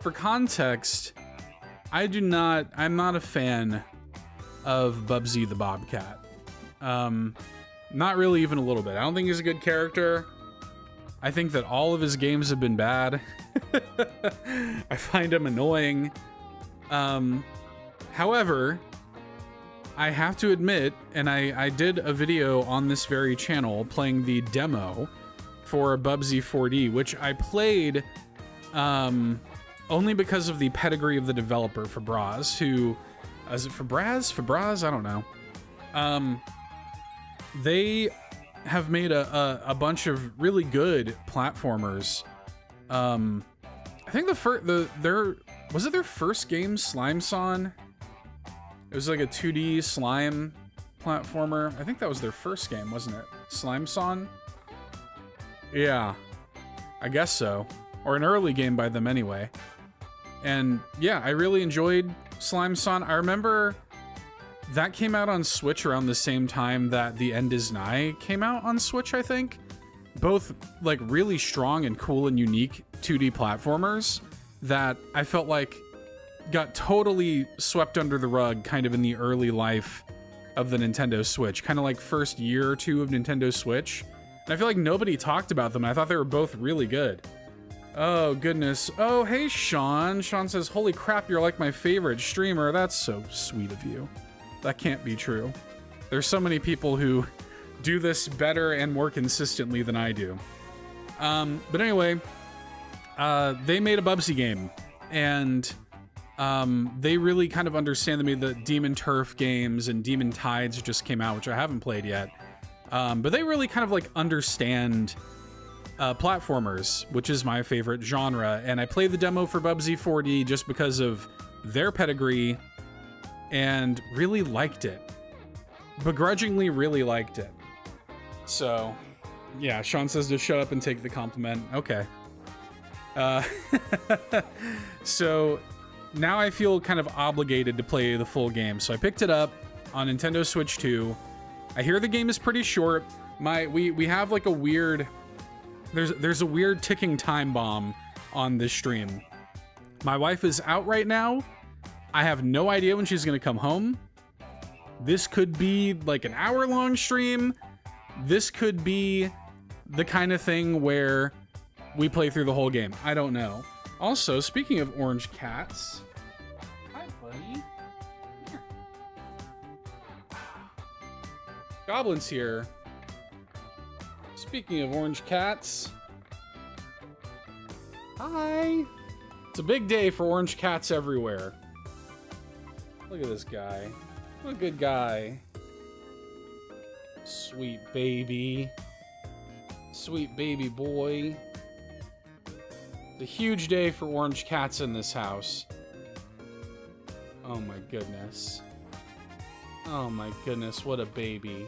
for context, I'm not a fan of Bubsy the Bobcat. Not really even a little bit. I don't think he's a good character. I think that all of his games have been bad. I find him annoying. However, I have to admit, and I did a video on this very channel playing the demo for Bubsy 4D, which I played only because of the pedigree of the developer, Fabraz, who... Is it Fabraz? Fabraz? I don't know. They have made a bunch of really good platformers. I think was it their first game, Slime Son? It was like a 2D slime platformer. I think that was their first game, wasn't it? Slime Son? Yeah, I guess so. Or an early game by them anyway. And yeah, I really enjoyed Slime Son. I remember that came out on Switch around the same time that The End Is Nigh came out on Switch, I think. Both like really strong and cool and unique 2D platformers that I felt like got totally swept under the rug kind of in the early life of the Nintendo Switch, kind of like first year or two of Nintendo Switch. And I feel like nobody talked about them. I thought they were both really good. Oh, goodness. Oh, hey, Sean. Sean says, holy crap, you're like my favorite streamer. That's so sweet of you. That can't be true. There's so many people who do this better and more consistently than I do. But anyway, they made a Bubsy game, and they really kind of understand the Demon Turf games, and Demon Tides just came out, which I haven't played yet. But they really kind of like understand platformers, which is my favorite genre. And I played the demo for Bubsy 4D just because of their pedigree and really liked it. Begrudgingly really liked it. So, yeah, Sean says to shut up and take the compliment. Okay. So now I feel kind of obligated to play the full game. So I picked it up on Nintendo Switch 2. I hear the game is pretty short. We have like a weird... There's a weird ticking time bomb on this stream. My wife is out right now. I have no idea when she's gonna come home. This could be like an hour-long stream. This could be the kind of thing where we play through the whole game. I don't know. Also, speaking of orange cats... Hi, buddy. Here. Goblin's here. Speaking of orange cats... Hi! It's a big day for orange cats everywhere. Look at this guy. What a good guy. Sweet baby. Sweet baby boy. It's a huge day for orange cats in this house. Oh my goodness. Oh my goodness, what a baby.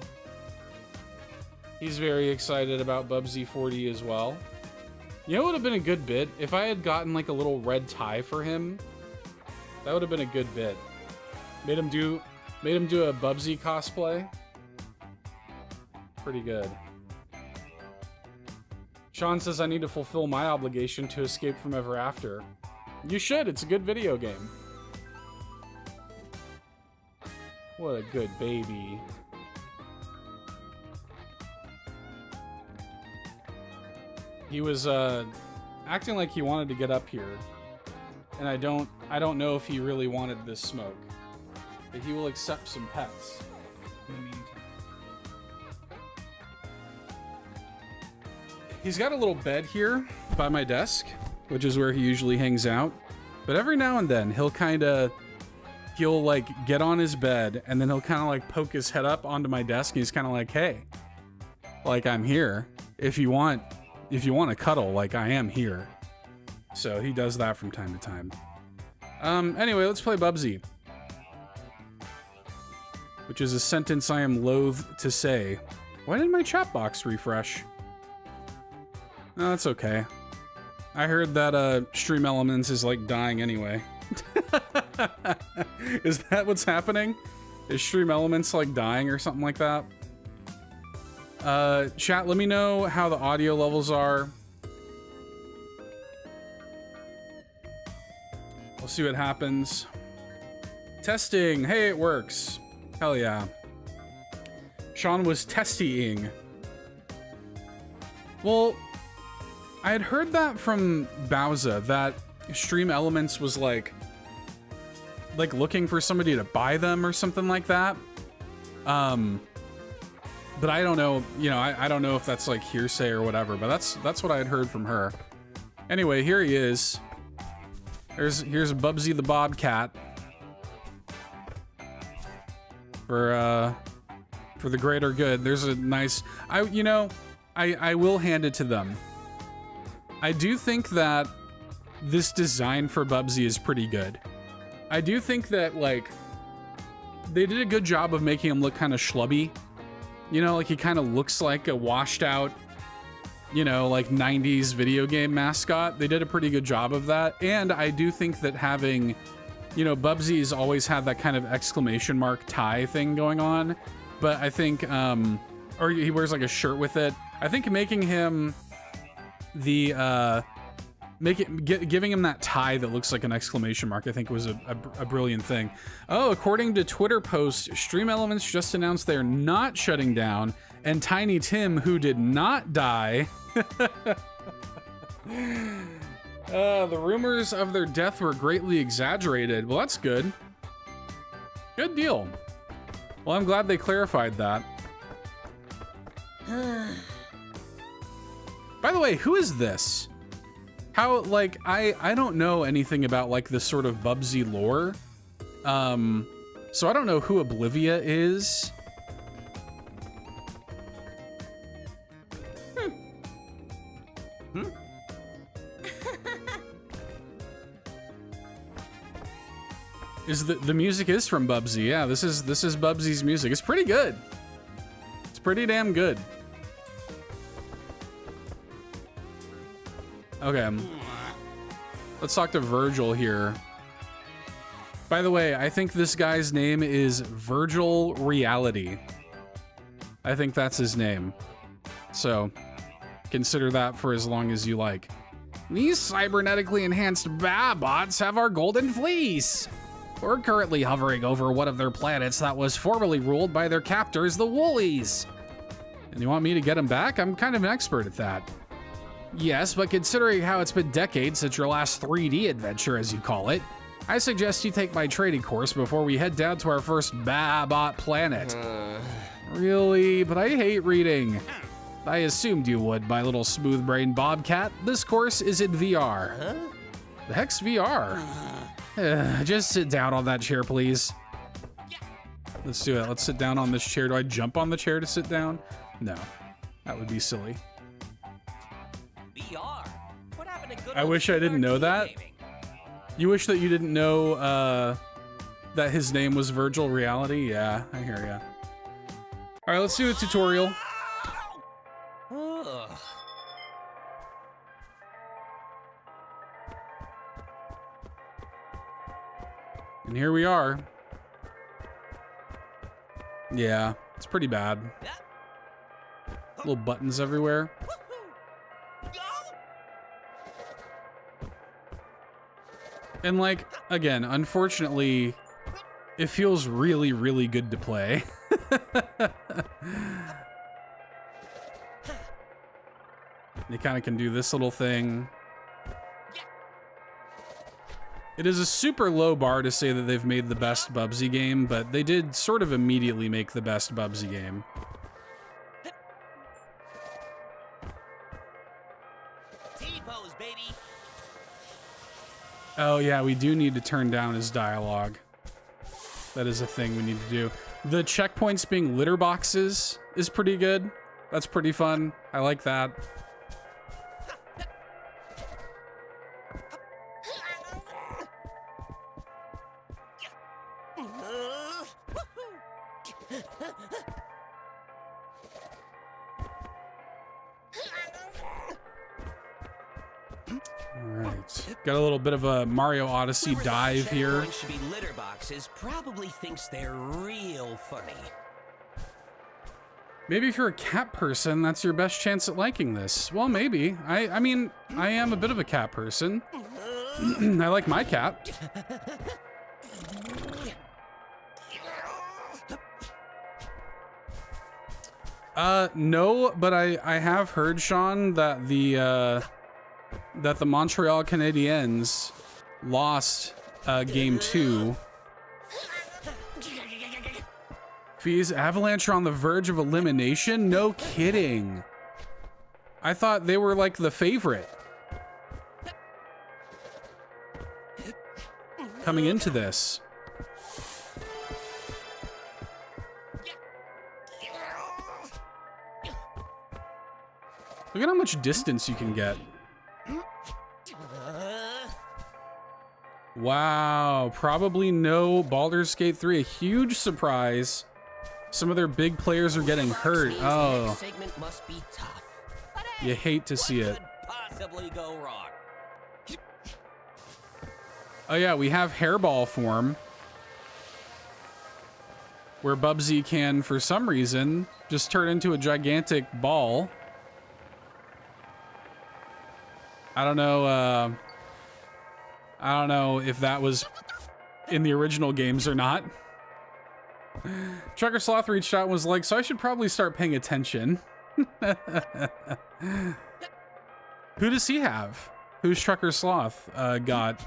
He's very excited about Bubsy 4D as well. You know what would have been a good bit? If I had gotten like a little red tie for him, that would have been a good bit. Made him do a Bubsy cosplay. Pretty good. Sean says I need to fulfill my obligation to Escape from Ever After. You should, it's a good video game. What a good baby. He was acting like he wanted to get up here. And I don't know if he really wanted this smoke. But he will accept some pets in the meantime. He's got a little bed here by my desk, which is where he usually hangs out. But every now and then he'll like get on his bed and then he'll kind of like poke his head up onto my desk and he's kind of like, hey, like I'm here. If you want to cuddle, like I am here. So he does that from time to time. Anyway, let's play Bubsy. Which is a sentence I am loath to say. Why didn't my chat box refresh? No, that's okay. I heard that Stream Elements is like dying anyway. Is that what's happening? Is Stream Elements like dying or something like that? Chat, let me know how the audio levels are. We'll see what happens. Testing. Hey, it works. Hell yeah. Sean was testing. Well, I had heard that from Bowser, that Stream Elements was like looking for somebody to buy them or something like that. But I don't know, you know, I don't know if that's like hearsay or whatever, but that's what I had heard from her. Anyway, here he is. Here's Bubsy the Bobcat. For the greater good. There's a nice, I will hand it to them. I do think that this design for Bubsy is pretty good. I do think that, like, they did a good job of making him look kind of schlubby. You know, like he kind of looks like a washed out, you know, like 90s video game mascot. They did a pretty good job of that. And I do think that having, you know, Bubsy's always had that kind of exclamation mark tie thing going on. But I think, or he wears like a shirt with it. I think making him the, giving him that tie that looks like an exclamation mark, I think was a brilliant thing. Oh, according to Twitter post, Stream Elements just announced they're not shutting down, and Tiny Tim, who did not die. The rumors of their death were greatly exaggerated. Well, that's good. Good deal. Well, I'm glad they clarified that. By the way, who is this? How, like, I don't know anything about, like, this sort of Bubsy lore. So I don't know who Oblivia is. Is the music is from Bubsy. Yeah, this is Bubsy's music. It's pretty good. It's pretty damn good. Okay, let's talk to Virgil here. By the way, I think this guy's name is Virgil Reality. I think that's his name. So, consider that for as long as you like. These cybernetically enhanced Babots have our golden fleece. We're currently hovering over one of their planets that was formerly ruled by their captors, the Woolies. And you want me to get them back? I'm kind of an expert at that. Yes, but considering how it's been decades since your last 3D adventure, as you call it, I suggest you take my training course before we head down to our first Babot planet. Really? But I hate reading. I assumed you would, my little smooth-brained Bobcat. This course is in VR. Huh? The heck's VR? Just sit down on that chair, please. Let's do it. Let's sit down on this chair. Do I jump on the chair to sit down? No, that would be silly. VR. What happened to good I wish I didn't know that. Gaming? You wish that you didn't know that his name was Virgil Reality? Yeah, I hear ya. All right, let's do a tutorial. And here we are. Yeah, it's pretty bad. Little buttons everywhere. And like, again, unfortunately, it feels really, really good to play. You kind of can do this little thing. It is a super low bar to say that they've made the best Bubsy game, but they did sort of immediately make the best Bubsy game. T-pose, baby. Oh yeah, we do need to turn down his dialogue. That is a thing we need to do. The checkpoints being litter boxes is pretty good. That's pretty fun. I like that. Got a little bit of a Mario Odyssey dive here. Should be litter boxes. Probably thinks they're real funny. Maybe if you're a cat person, that's your best chance at liking this. Well, maybe. I mean, I am a bit of a cat person. I like my cat. No, but I have heard, Sean, that the Montreal Canadiens lost game 2. Fees Avalanche are on the verge of elimination? No kidding. I thought they were like the favorite coming into this. Look at how much distance you can get. Wow, probably no Baldur's Gate 3. A huge surprise. Some of their big players are getting hurt. Oh, Segment must be tough. you hate to see it. Possibly go wrong. Oh yeah, we have hairball form, where Bubsy can, for some reason, just turn into a gigantic ball. I don't know if that was in the original games or not. Trucker Sloth reached out and was like, so I should probably start paying attention. Who does he have? Who's Trucker Sloth got?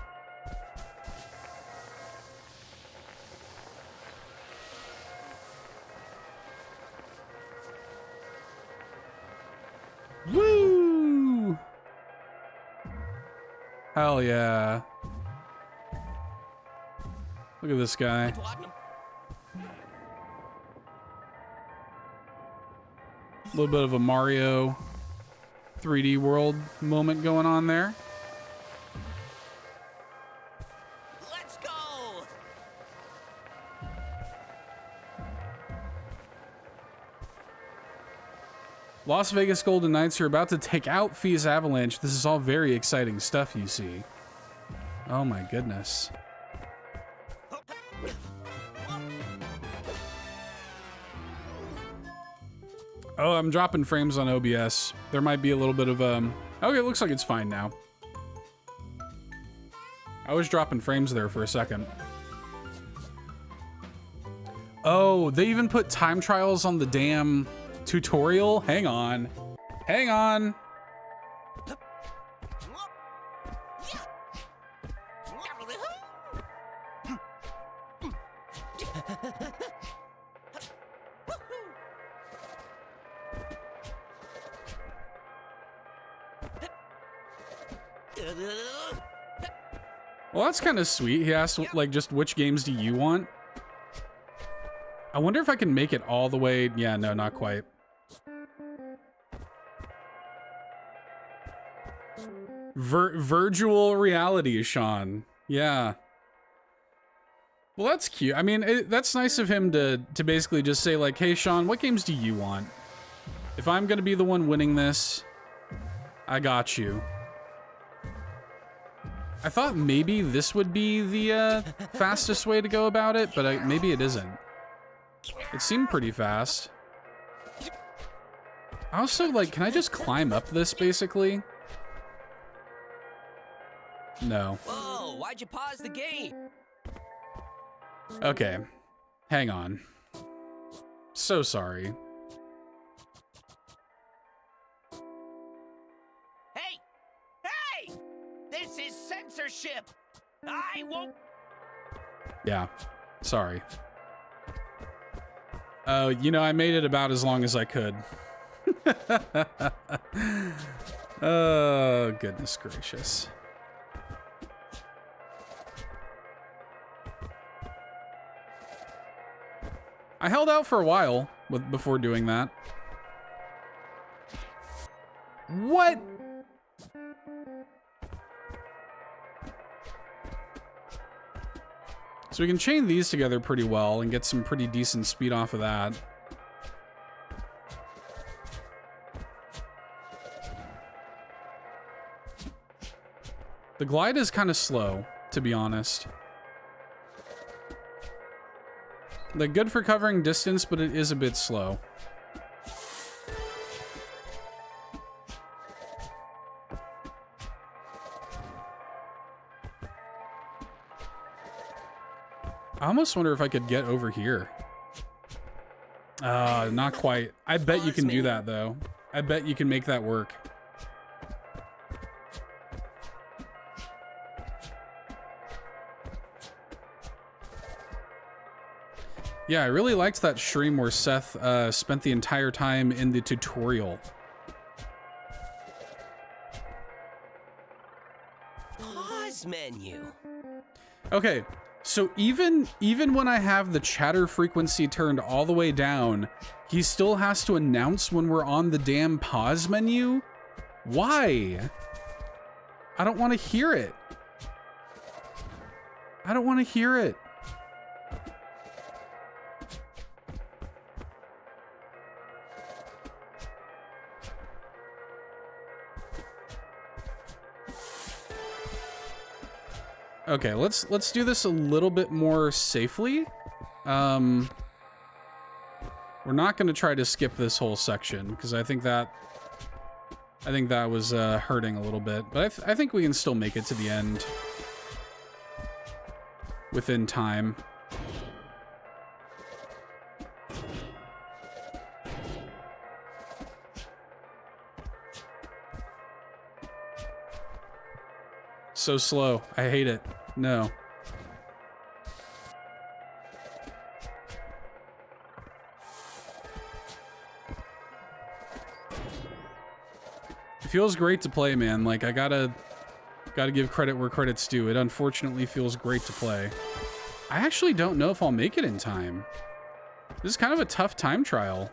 Woo! Hell yeah. Look at this guy. A little bit of a Mario 3D world moment going on there. Let's go. Las Vegas Golden Knights are about to take out Fees Avalanche. This is all very exciting stuff, you see. Oh my goodness. Oh, I'm dropping frames on OBS. There might be a little bit of okay, it looks like it's fine now. I was dropping frames there for a second. Oh, they even put time trials on the damn tutorial? Hang on. Hang on. Well, that's kind of sweet. He asked, like, just which games do you want? I wonder if I can make it all the way. Yeah, no, not quite. Virtual reality, Sean. Yeah. Well, that's cute. I mean, that's nice of him to basically just say, like, hey, Sean, what games do you want? If I'm going to be the one winning this, I got you. I thought maybe this would be the fastest way to go about it, but maybe it isn't. It seemed pretty fast. I also, like, can I just climb up this, basically? No. Whoa, why'd you pause the game? Okay. Hang on. So sorry. Hey! Hey! This is censorship! I won't... Yeah. Sorry. Oh, you know, I made it about as long as I could. Oh, goodness gracious. I held out for a while before doing that. What? So we can chain these together pretty well and get some pretty decent speed off of that. The glide is kind of slow, to be honest. Like, good for covering distance, but it is a bit slow. I almost wonder if I could get over here. Not quite. I bet you can do that, though. I bet you can make that work. Yeah, I really liked that stream where Seth spent the entire time in the tutorial. Pause menu. Okay, so even when I have the chatter frequency turned all the way down, he still has to announce when we're on the damn pause menu? Why? I don't want to hear it. I don't want to hear it. Okay, let's do this a little bit more safely. We're not going to try to skip this whole section because I think that was hurting a little bit, but I think we can still make it to the end within time. So slow. I hate it. No. It feels great to play, man. Like, I gotta give credit where credit's due. It unfortunately feels great to play. I actually don't know if I'll make it in time. This is kind of a tough time trial.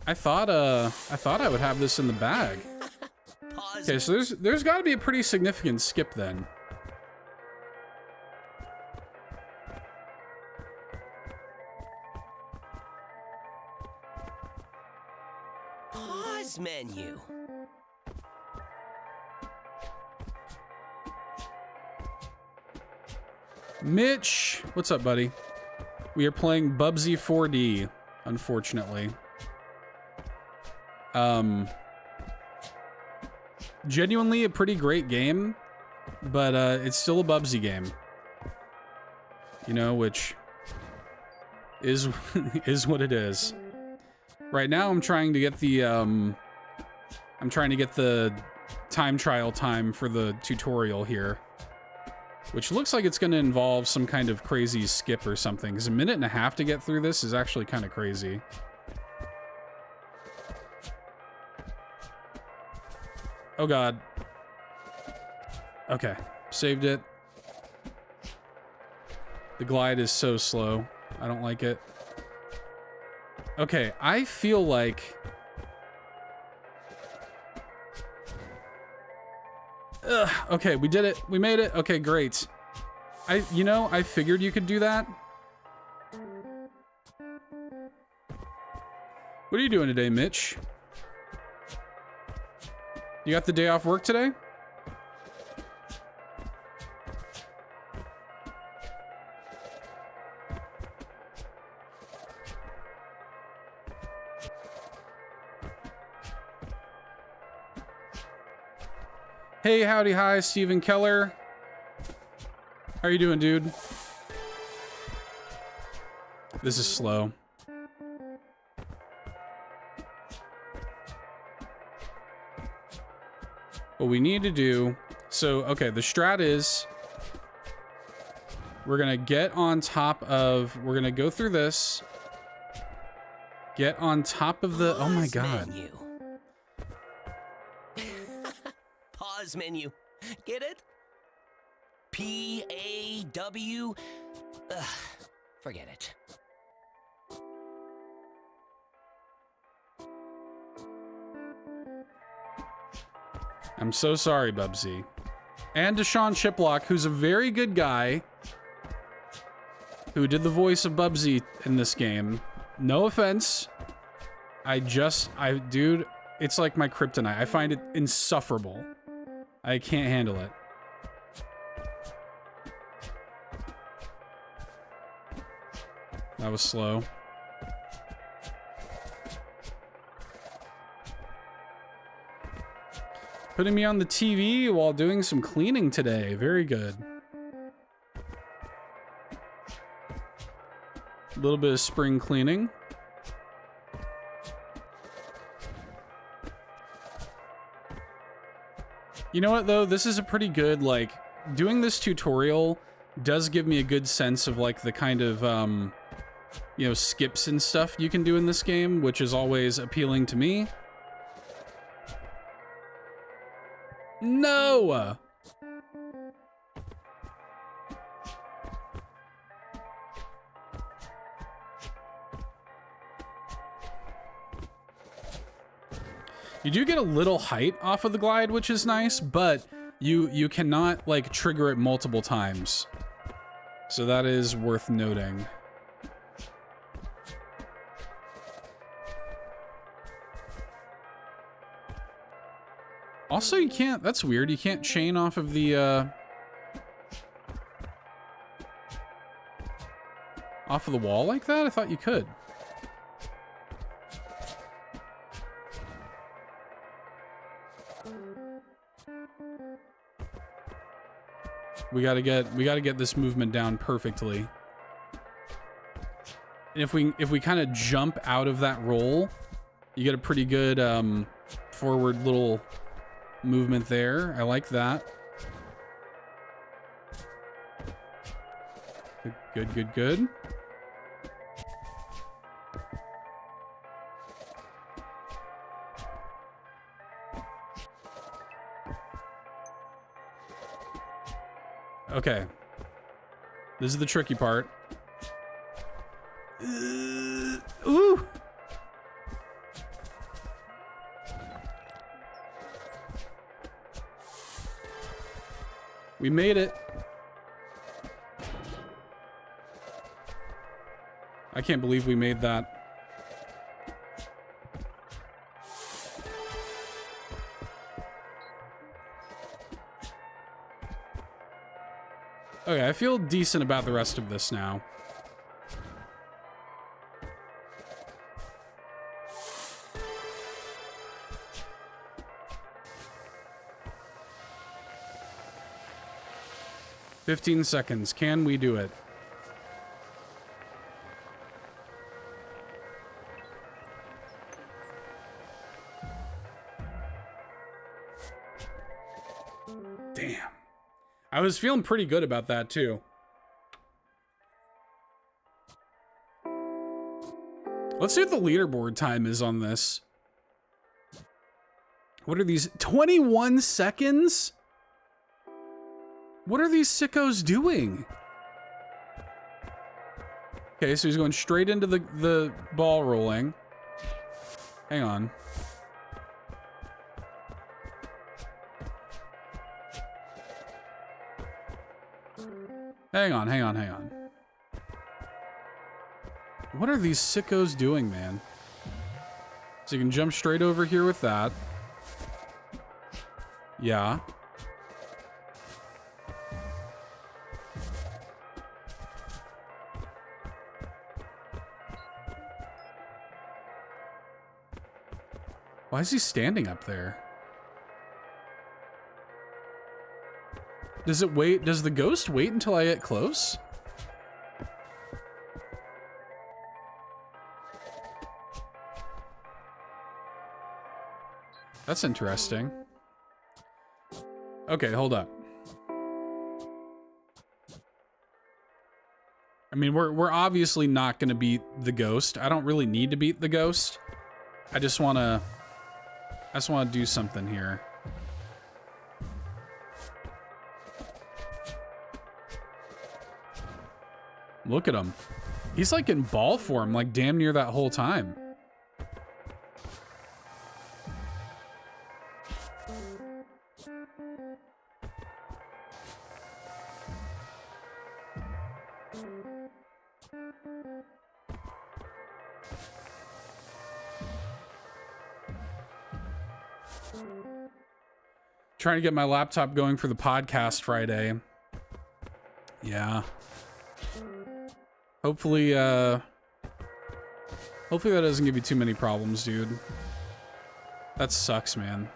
I thought I would have this in the bag. Okay, so there's got to be a pretty significant skip then. Pause menu. Mitch, what's up, buddy? We are playing Bubsy 4D, unfortunately. Genuinely a pretty great game, but it's still a Bubsy game. You know, which is is what it is. Right now I'm trying to get the time trial time for the tutorial here, which looks like it's going to involve some kind of crazy skip or something, because a minute and a half to get through this is actually kind of crazy. Oh god. Okay, saved it. The glide is so slow. I don't like it. Okay, I feel like... Ugh, okay, we did it. We made it. Okay, great. You know, I figured you could do that. What are you doing today, Mitch? You got the day off work today? Hey, howdy, hi, Steven Keller. How are you doing, dude? This is slow. What we need to do... So, okay, the strat is... We're going to get on top of... We're going to go through this. Get on top of the... Oh my god. Menu. Pause menu. Get it? P-A-W? Ugh, forget it. I'm so sorry, Bubsy. And Deshaun Chiplock, who's a very good guy, who did the voice of Bubsy in this game. No offense. Dude, it's like my kryptonite. I find it insufferable. I can't handle it. That was slow. Putting me on the TV while doing some cleaning today. Very good. A little bit of spring cleaning. You know what, though? This is a pretty good, like, doing this tutorial does give me a good sense of, like, the kind of, you know, skips and stuff you can do in this game, which is always appealing to me. No! You do get a little height off of the glide, which is nice, but you cannot, like, trigger it multiple times. So that is worth noting. Also, you can't, that's weird, you can't chain off of the, off of the wall like that? I thought you could. We gotta get this movement down perfectly. And if we kind of jump out of that roll, you get a pretty good forward little movement there. I like that. Good, good, good. Okay. This is the tricky part. Ooh! We made it. I can't believe we made that. Okay, I feel decent about the rest of this now. "15 seconds. Can we do it?" Damn. I was feeling pretty good about that, too. Let's see what the leaderboard time is on this. What are these? 21 seconds? What are these sickos doing? Okay, so he's going straight into the ball rolling. Hang on. Hang on, hang on, hang on. What are these sickos doing, man? So you can jump straight over here with that. Yeah. Why is he standing up there? Does it wait? Does the ghost wait until I get close? That's interesting. Okay, hold up. I mean, we're obviously not gonna beat the ghost. I don't really need to beat the ghost. I just wanna do something here. Look at him. He's like in ball form, like damn near that whole time. Trying to get my laptop going for the podcast Friday. Yeah. Hopefully that doesn't give you too many problems, dude. That sucks, man.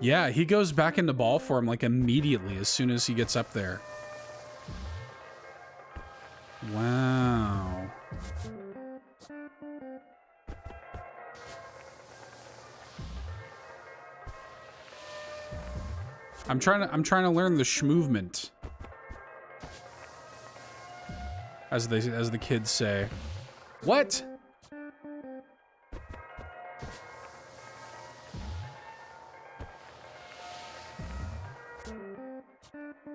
Yeah, he goes back into ball form like immediately as soon as he gets up there. Wow. I'm trying to learn the schmovement, as the kids say. What?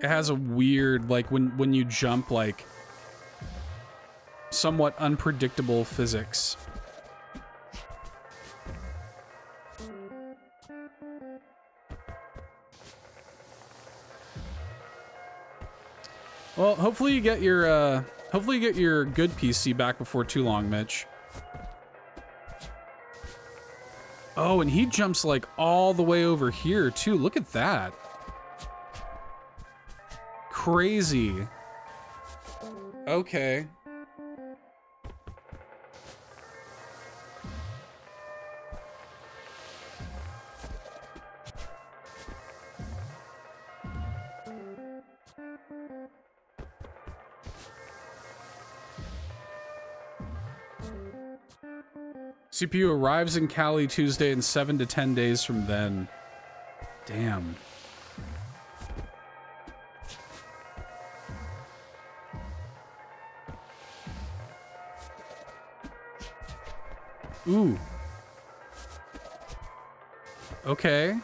It has a weird, like, when you jump, like, somewhat unpredictable physics. Well, hopefully you get your good PC back before too long, Mitch. Oh, and he jumps like all the way over here too. Look at that. Crazy. Okay. CPU arrives in Cali Tuesday in 7 to 10 days from then. Damn. Ooh. Okay.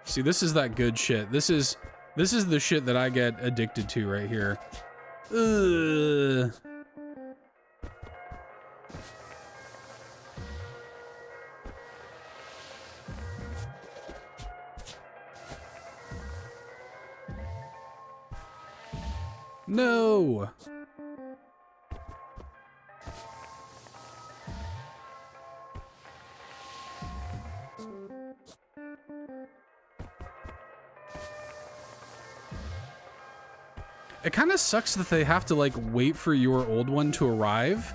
See, this is that good shit. This is the shit that I get addicted to right here. Ugh. No. It kind of sucks that they have to like wait for your old one to arrive.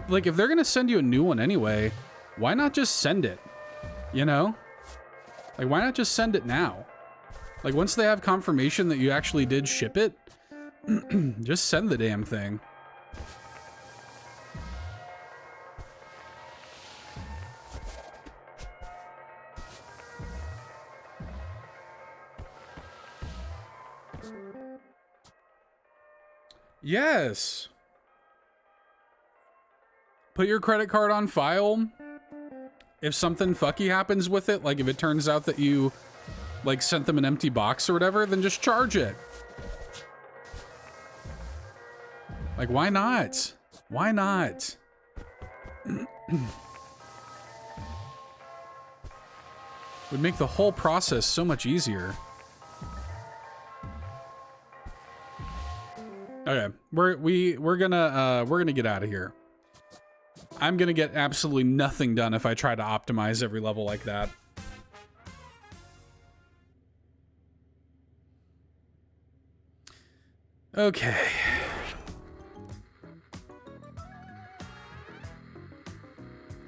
Like if they're gonna send you a new one anyway, why not just send it? You know? Like why not just send it now? Like once they have confirmation that you actually did ship it, just send the damn thing. Yes. Put your credit card on file. If something fucky happens with it, like if it turns out that you like sent them an empty box or whatever, then just charge it. Like, why not? Why not? Would make the whole process so much easier. Okay, we're gonna get out of here. I'm gonna get absolutely nothing done if I try to optimize every level like that. Okay.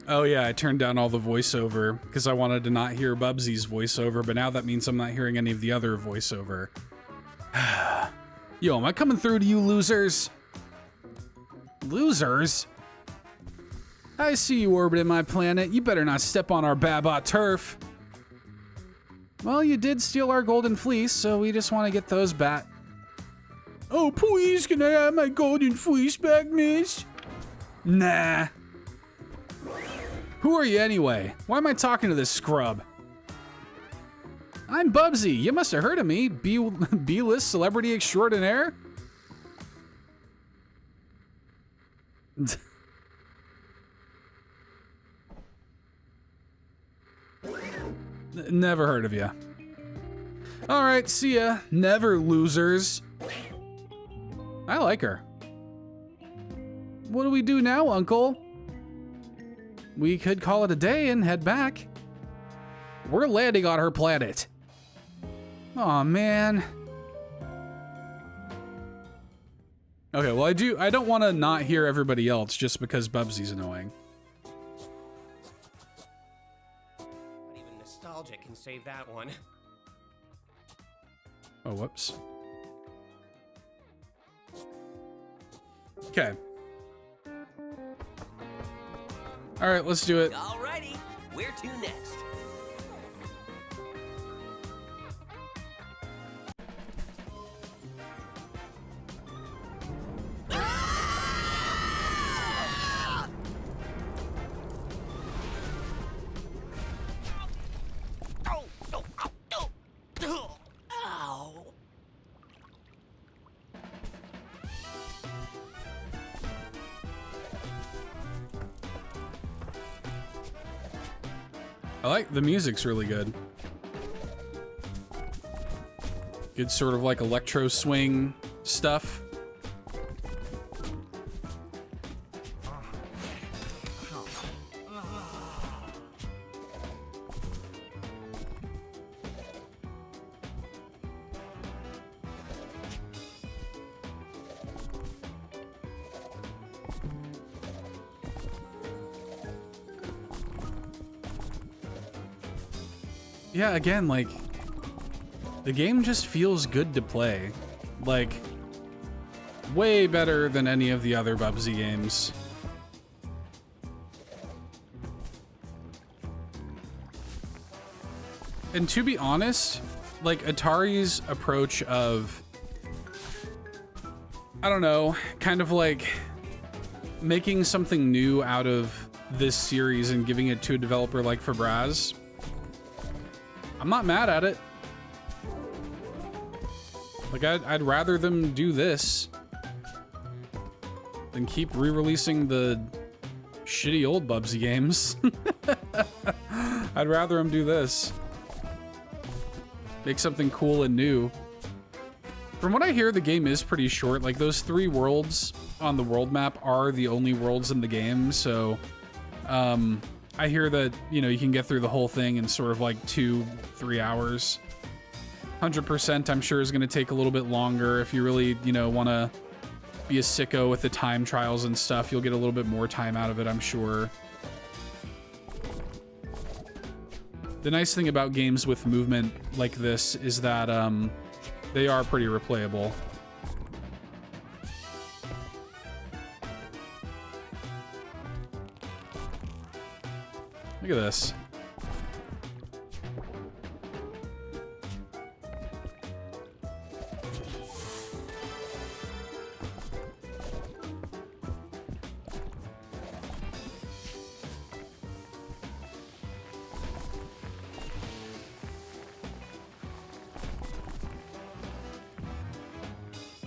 Oh yeah, I turned down all the voiceover because I wanted to not hear Bubsy's voiceover, but now that means I'm not hearing any of the other voiceover. Yo, am I coming through to you losers? Losers? I see you orbiting my planet. You better not step on our Babot turf. Well, you did steal our golden fleece, so we just want to get those back. Oh, please, can I have my golden fleece back, miss? Nah. Who are you anyway? Why am I talking to this scrub? I'm Bubsy. You must have heard of me. B-list celebrity extraordinaire? Never heard of you. All right, see ya. Never losers. I like her. What do we do now, Uncle? We could call it a day and head back. We're landing on her planet. Aw, man. Okay, well, I don't want to not hear everybody else just because Bubsy's annoying. nostalgic can save that one. Oh, whoops. Okay. All right, let's do it. Alrighty, where to next? I like the music's really good. Good sort of like electro swing stuff. Yeah, again, like, the game just feels good to play. Like, way better than any of the other Bubsy games. And to be honest, like, Atari's approach of, I don't know, kind of like making something new out of this series and giving it to a developer like Fabraz, I'm not mad at it. Like, I'd rather them do this than keep re-releasing the shitty old Bubsy games. I'd rather them do this. Make something cool and new. From what I hear, the game is pretty short. Like, those 3 worlds on the world map are the only worlds in the game, so I hear that, you know, you can get through the whole thing in sort of like 2-3 hours. 100% I'm sure is going to take a little bit longer. If you really, you know, want to be a sicko with the time trials and stuff, you'll get a little bit more time out of it, I'm sure. The nice thing about games with movement like this is that they are pretty replayable. Look at this.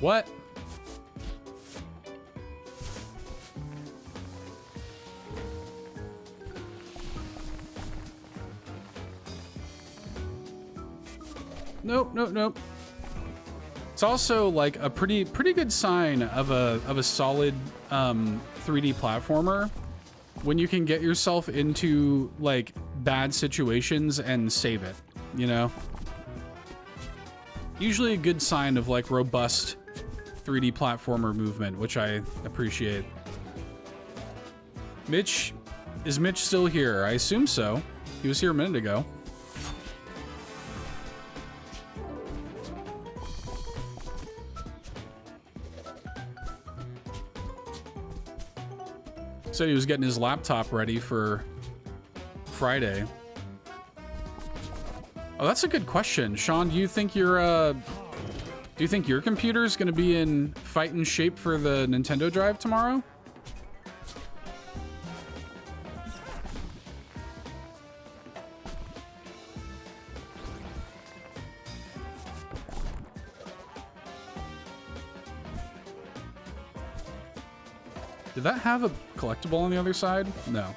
What? Nope, nope, nope. It's also like a pretty good sign of a solid 3D platformer when you can get yourself into like bad situations and save it, you know? Usually a good sign of like robust 3D platformer movement, which I appreciate. Mitch, is Mitch still here? I assume so. He was here a minute ago. Said he was getting his laptop ready for Friday. Oh, that's a good question. Sean, do you think your computer is going to be in fighting shape for the Nintendo Drive tomorrow? Did that have a collectible on the other side? No.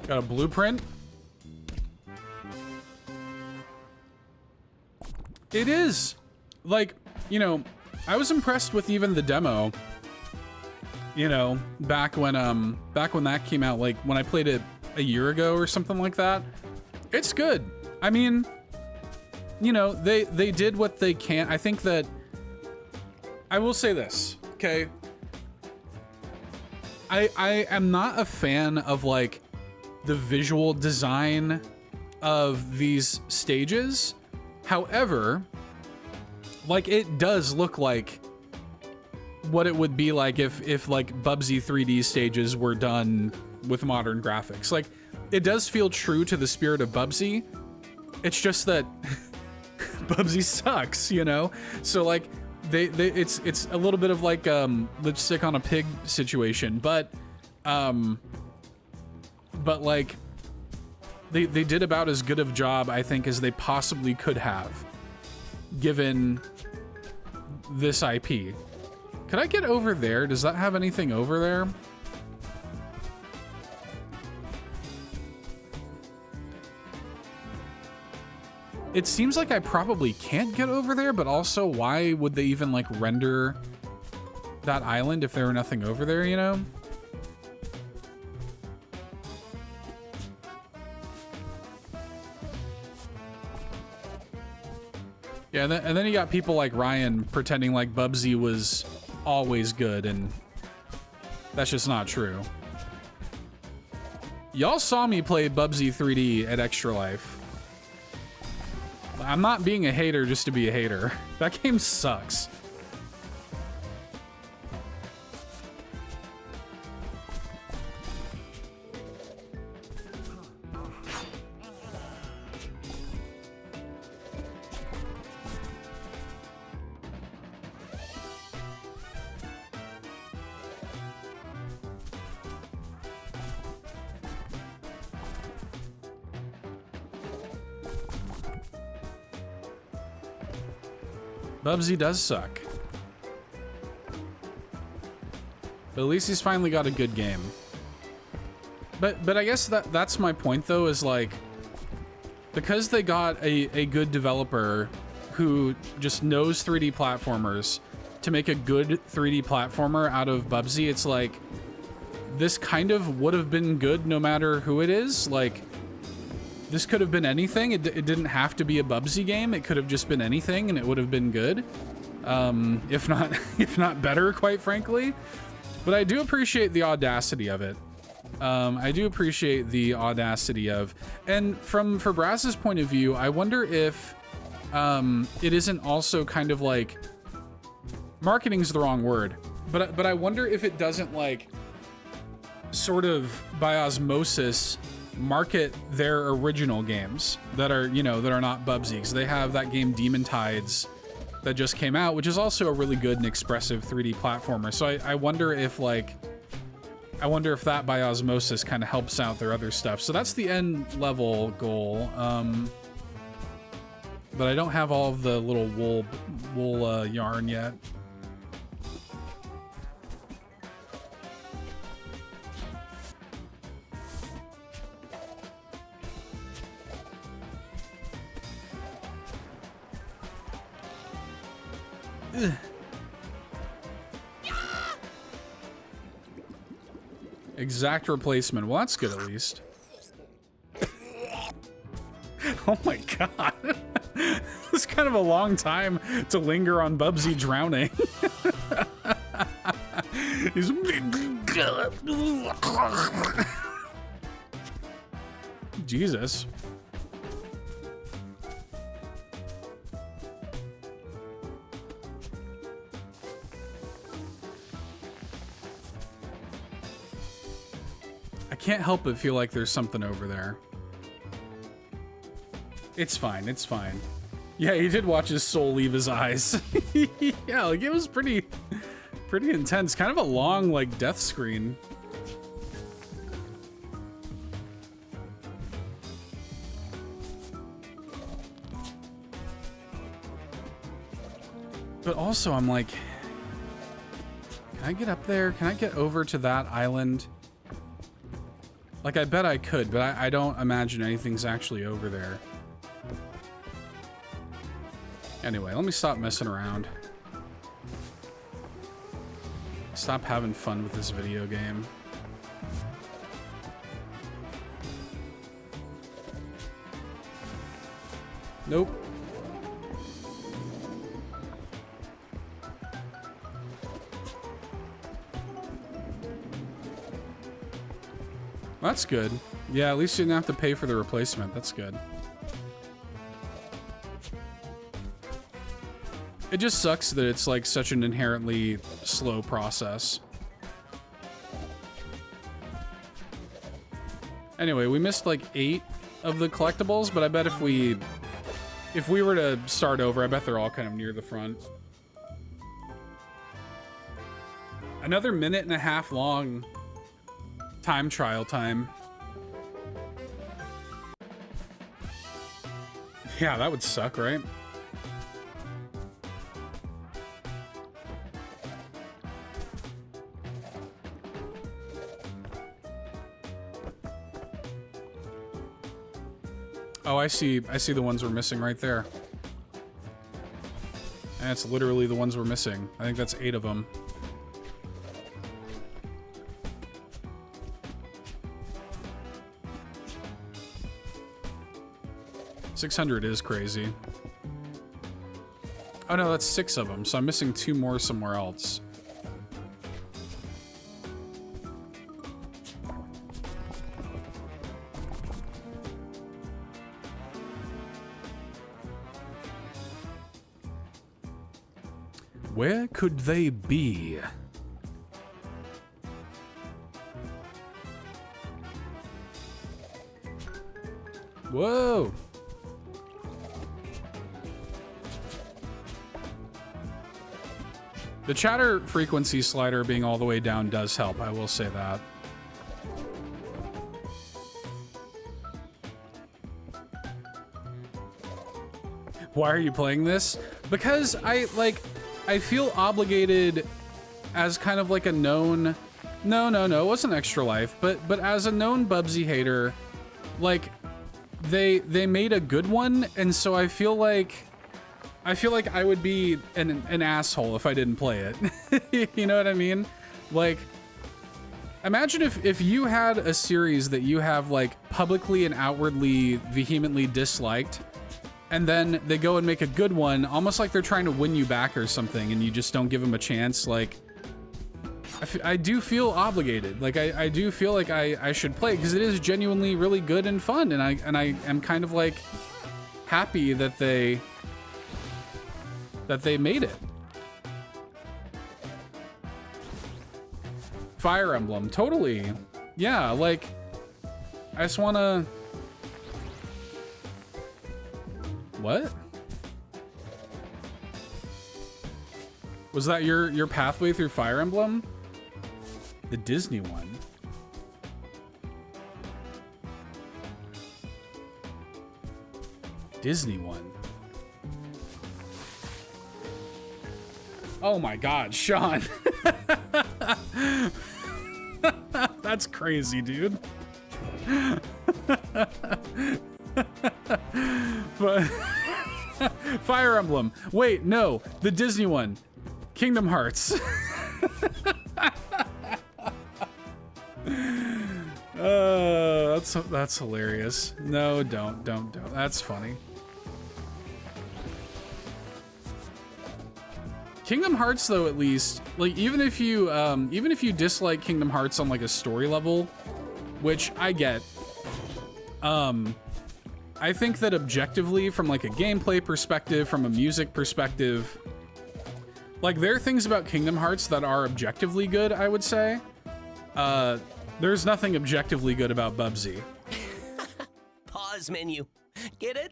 Got a blueprint? It is. Like, you know, I was impressed with even the demo, you know, back when that came out, like when I played it a year ago or something like that. It's good. I mean, you know, they did what they can. I think that I will say this, okay? I am not a fan of like the visual design of these stages. However, like it does look like what it would be like if like Bubsy 3D stages were done with modern graphics. Like it does feel true to the spirit of Bubsy. It's just that Bubsy sucks, you know? So like it's a little bit of like lipstick on a pig situation, but like they did about as good of a job, I think, as they possibly could have given this IP. Could I get over there? Does that have anything over there? It seems like I probably can't get over there, but also why would they even like render that island if there were nothing over there, you know? Yeah, and then you got people like Ryan pretending like Bubsy was always good, and that's just not true. Y'all saw me play Bubsy 3D at Extra Life. I'm not being a hater just to be a hater. That game sucks. Bubsy does suck. But at least he's finally got a good game. But I guess that's my point though, is like, because they got a good developer who just knows 3D platformers to make a good 3D platformer out of Bubsy, it's like, this kind of would have been good no matter who it is. Like, this could have been anything. It didn't have to be a Bubsy game. It could have just been anything, and it would have been good. If not better, quite frankly. But I do appreciate the audacity of it. I do appreciate the audacity of, and from Brass's point of view, I wonder if it isn't also kind of like, marketing's the wrong word, but I wonder if it doesn't like sort of by osmosis market their original games that are, you know, that are not Bubsy, because they have that game Demon Tides that just came out, which is also a really good and expressive 3D platformer. So I wonder if like, I wonder if that by osmosis kind of helps out their other stuff. So that's the end level goal. But I don't have all of the little wool yarn yet. Ugh. Exact replacement. Well, that's good at least. Oh my god. It's kind of a long time to linger on Bubsy drowning. He's... Jesus. I can't help but feel like there's something over there. It's fine, it's fine. Yeah, he did watch his soul leave his eyes. Yeah, like it was pretty intense. Kind of a long, like, death screen. But also, I'm like, can I get up there? Can I get over to that island? Like, I bet I could, but I don't imagine anything's actually over there. Anyway, let me stop messing around. Stop having fun with this video game. Nope. That's good. Yeah, at least you didn't have to pay for the replacement. That's good. It just sucks that it's like such an inherently slow process. Anyway, we missed like 8 of the collectibles, but I bet if we were to start over, I bet they're all kind of near the front. Another minute and a half long time trial time. Yeah, that would suck, right? Oh, I see the ones we're missing right there. And that's literally the ones we're missing. I think that's 8 of them. $600 is crazy. Oh no, that's 6 of them, so I'm missing 2 more somewhere else. Where could they be? Whoa! The chatter frequency slider being all the way down does help, I will say that. Why are you playing this? Because I feel obligated as kind of like a known... No, it wasn't Extra Life, but as a known Bubsy hater, like, they made a good one, and so I feel like I would be an asshole if I didn't play it. You know what I mean? Like, imagine if you had a series that you have, like, publicly and outwardly vehemently disliked, and then they go and make a good one, almost like they're trying to win you back or something, and you just don't give them a chance. Like, I do feel obligated. Like, I do feel like I should play it, because it is genuinely really good and fun, and I am kind of, like, happy that they made it. Fire Emblem, totally. Yeah, like, I just wanna... What? Was that your pathway through Fire Emblem? The Disney one. Disney one. Oh my God, Sean. That's crazy, dude. But Fire Emblem. Wait, no, the Disney one. Kingdom Hearts. That's hilarious. No, don't. That's funny. Kingdom Hearts, though, at least, like, even if you dislike Kingdom Hearts on like a story level, which I get, I think that objectively, from like a gameplay perspective, from a music perspective, like, there are things about Kingdom Hearts that are objectively good, I would say. There's nothing objectively good about Bubsy. Pause menu. Get it?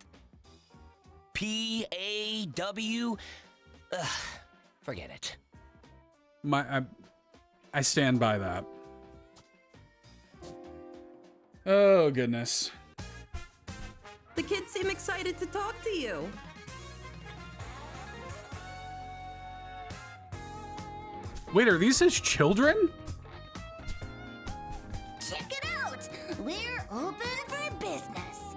P-A-W? Ugh, forget it. I stand by that. Oh, goodness. The kids seem excited to talk to you. Wait, are these his children? Check it out! We're open for business.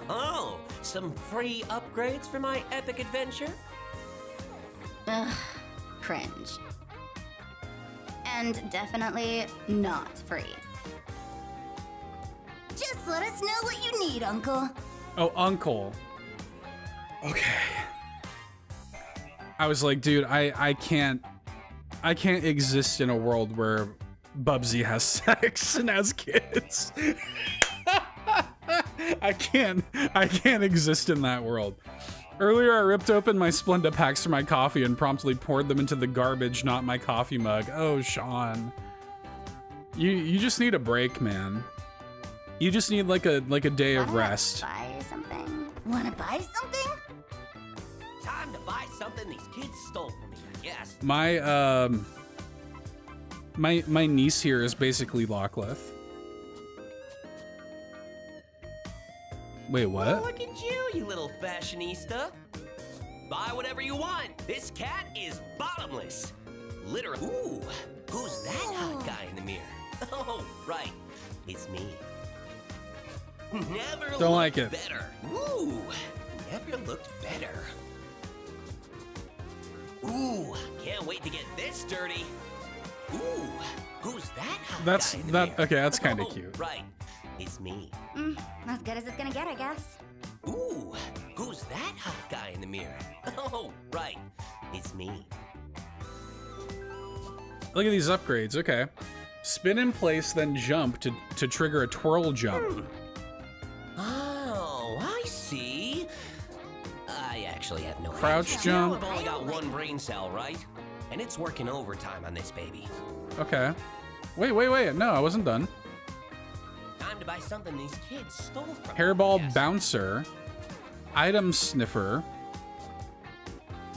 Oh, some free upgrades for my epic adventure? Ugh, cringe. And definitely not free. Just let us know what you need, Uncle. Oh, Uncle. Okay. I was like, dude, I can't exist in a world where Bubsy has sex and has kids. I can't exist in that world. Earlier, I ripped open my Splenda packs for my coffee and promptly poured them into the garbage, not my coffee mug. Oh, Sean. You just need a break, man. You just need like a day of rest. Buy something? Wanna buy something? Time to buy something these kids stole from me, I guess. My niece here is basically Lockleth. Wait, what? Oh, look at you, you little fashionista. Buy whatever you want. This cat is bottomless. Literally. Ooh, who's that hot guy in the mirror? Oh, right. It's me. Never Don't looked like it. better. Ooh, never looked better. Ooh, can't wait to get this dirty. Ooh, who's that hot guy in the mirror? Okay, that's kind of Oh, cute. Right, it's me. As good as it's gonna get, I guess. Ooh, who's that hot guy in the mirror? Oh, right, it's me. Look at these upgrades. Okay. Spin in place, then jump to trigger a twirl jump. Oh, I see. I actually have no Crouch idea. jump. I've only got one brain cell, right? And it's working overtime on this baby. Okay. Wait. No, I wasn't done. Time to buy something these kids stole from me, Hairball yes. bouncer. Item sniffer.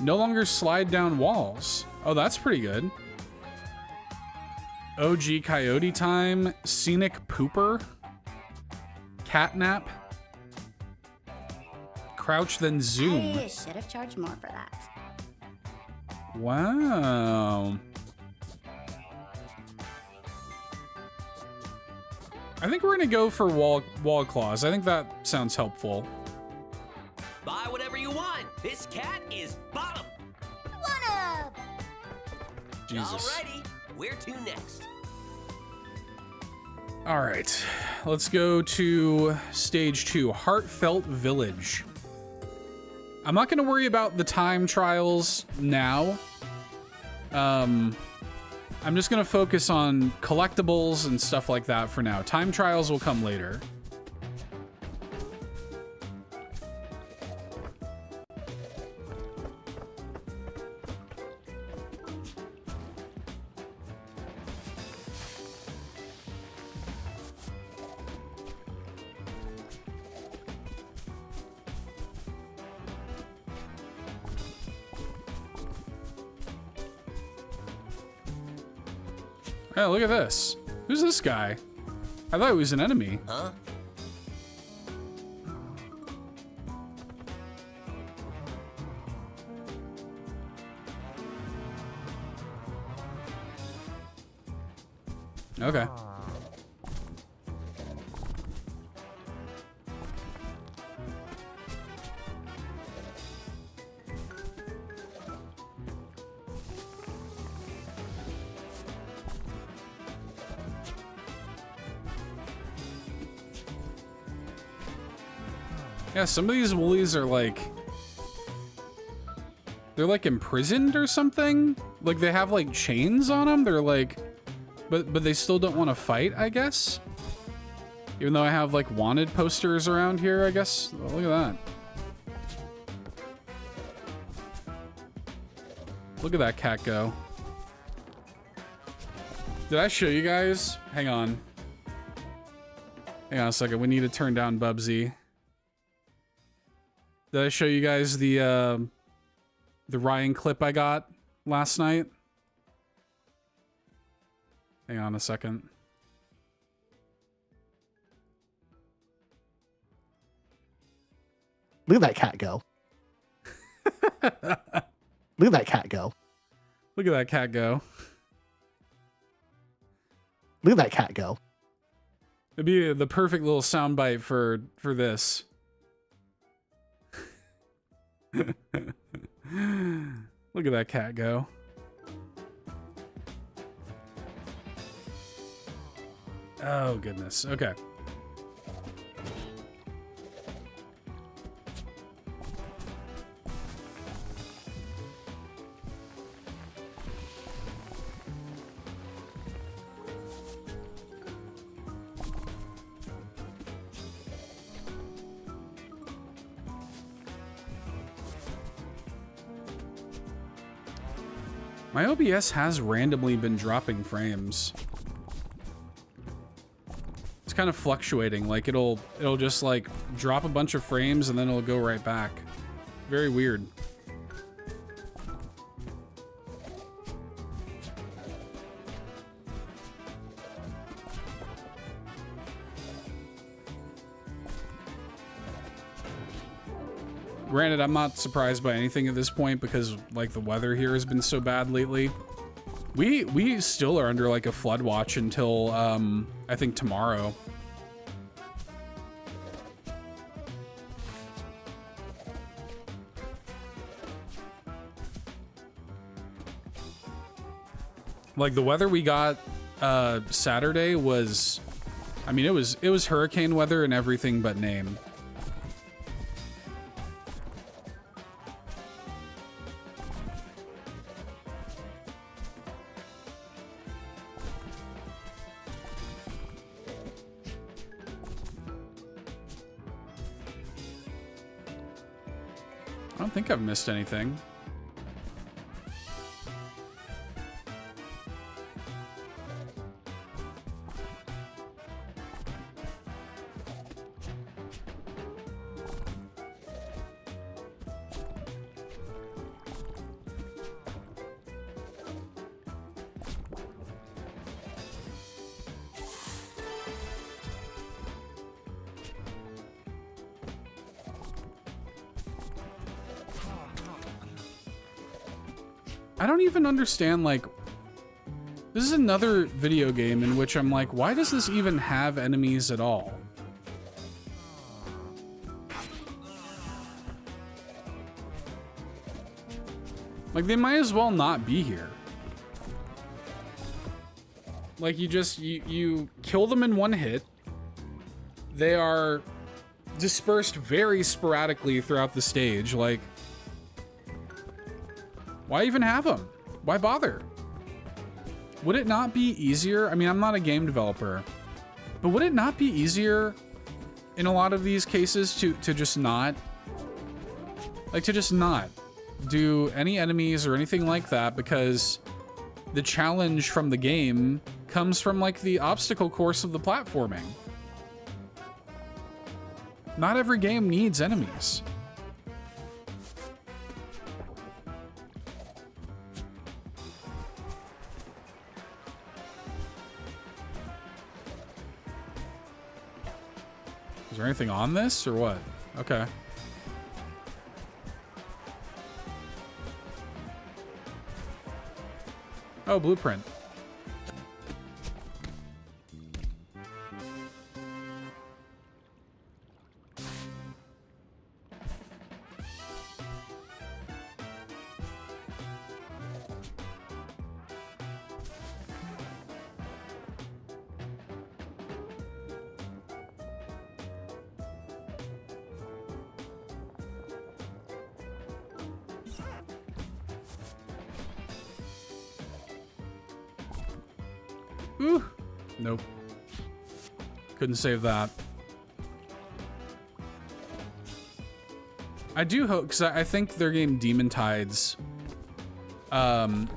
No longer slide down walls. Oh, that's pretty good. OG coyote time. Scenic pooper. Catnap. Crouch then zoom. I should have charged more for that. Wow. I think we're gonna go for wall claws. I think that sounds helpful. Buy whatever you want. This cat is bottom. One up! Jesus. Alrighty, where to next? All right, let's go to stage 2, Heartfelt Village. I'm not gonna worry about the time trials now. I'm just gonna focus on collectibles and stuff like that for now. Time trials will come later. Hey, look at this. Who's this guy? I thought he was an enemy. Huh? Okay. Yeah, some of these woolies are like... They're like imprisoned or something? Like they have like chains on them? They're like... But they still don't want to fight, I guess? Even though I have like wanted posters around here, I guess. Oh, look at that. Look at that cat go. Did I show you guys? Hang on. Hang on a second. We need to turn down Bubsy. Did I show you guys the Ryan clip I got last night? Hang on a second. Look at that cat go. Look at that cat go. Look at that cat go. Look at that cat go. It'd be the perfect little soundbite for this. Look at that cat go. Oh, goodness. Okay. My OBS has randomly been dropping frames. It's kind of fluctuating. Like it'll just like drop a bunch of frames and then it'll go right back. Very weird. Granted, I'm not surprised by anything at this point because like the weather here has been so bad lately. We still are under like a flood watch until I think tomorrow. Like the weather we got Saturday was, I mean, it was hurricane weather and everything but name. I don't think I've missed anything. I don't even understand, like, this is another video game in which I'm like, why does this even have enemies at all? Like, they might as well not be here. Like, you kill them in one hit. They are dispersed very sporadically throughout the stage, like... Why even have them? Why bother? Would it not be easier? I mean, I'm not a game developer, but would it not be easier in a lot of these cases to just not, like, to just not do any enemies or anything like that, because the challenge from the game comes from, like, the obstacle course of the platforming. Not every game needs enemies. Is there anything on this or what? Okay. Oh, blueprint. Ooh. Nope. Couldn't save that. I do hope, because I think their game Demon Tides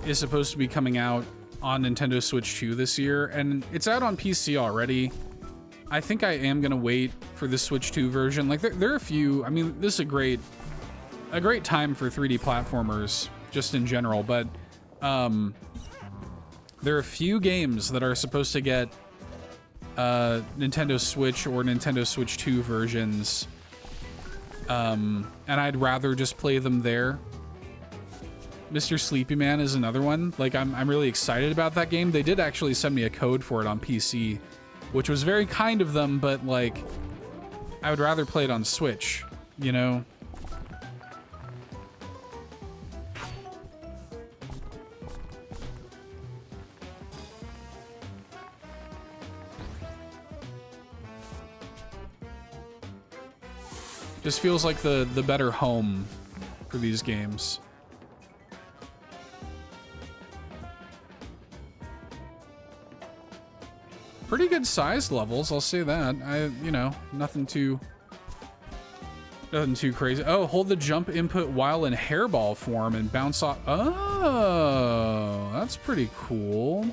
is supposed to be coming out on Nintendo Switch 2 this year, and it's out on PC already. I think I am going to wait for the Switch 2 version. Like, there are a few, I mean, this is a great time for 3D platformers, just in general, but there are a few games that are supposed to get Nintendo Switch or Nintendo Switch 2 versions, and I'd rather just play them there. Mr. Sleepy Man is another one. Like, I'm really excited about that game. They did actually send me a code for it on PC, which was very kind of them, but, like, I would rather play it on Switch, you know? Just feels like the better home for these games. Pretty good sized levels, I'll say that. You know, nothing too crazy. Oh, hold the jump input while in hairball form and bounce off. Oh, that's pretty cool.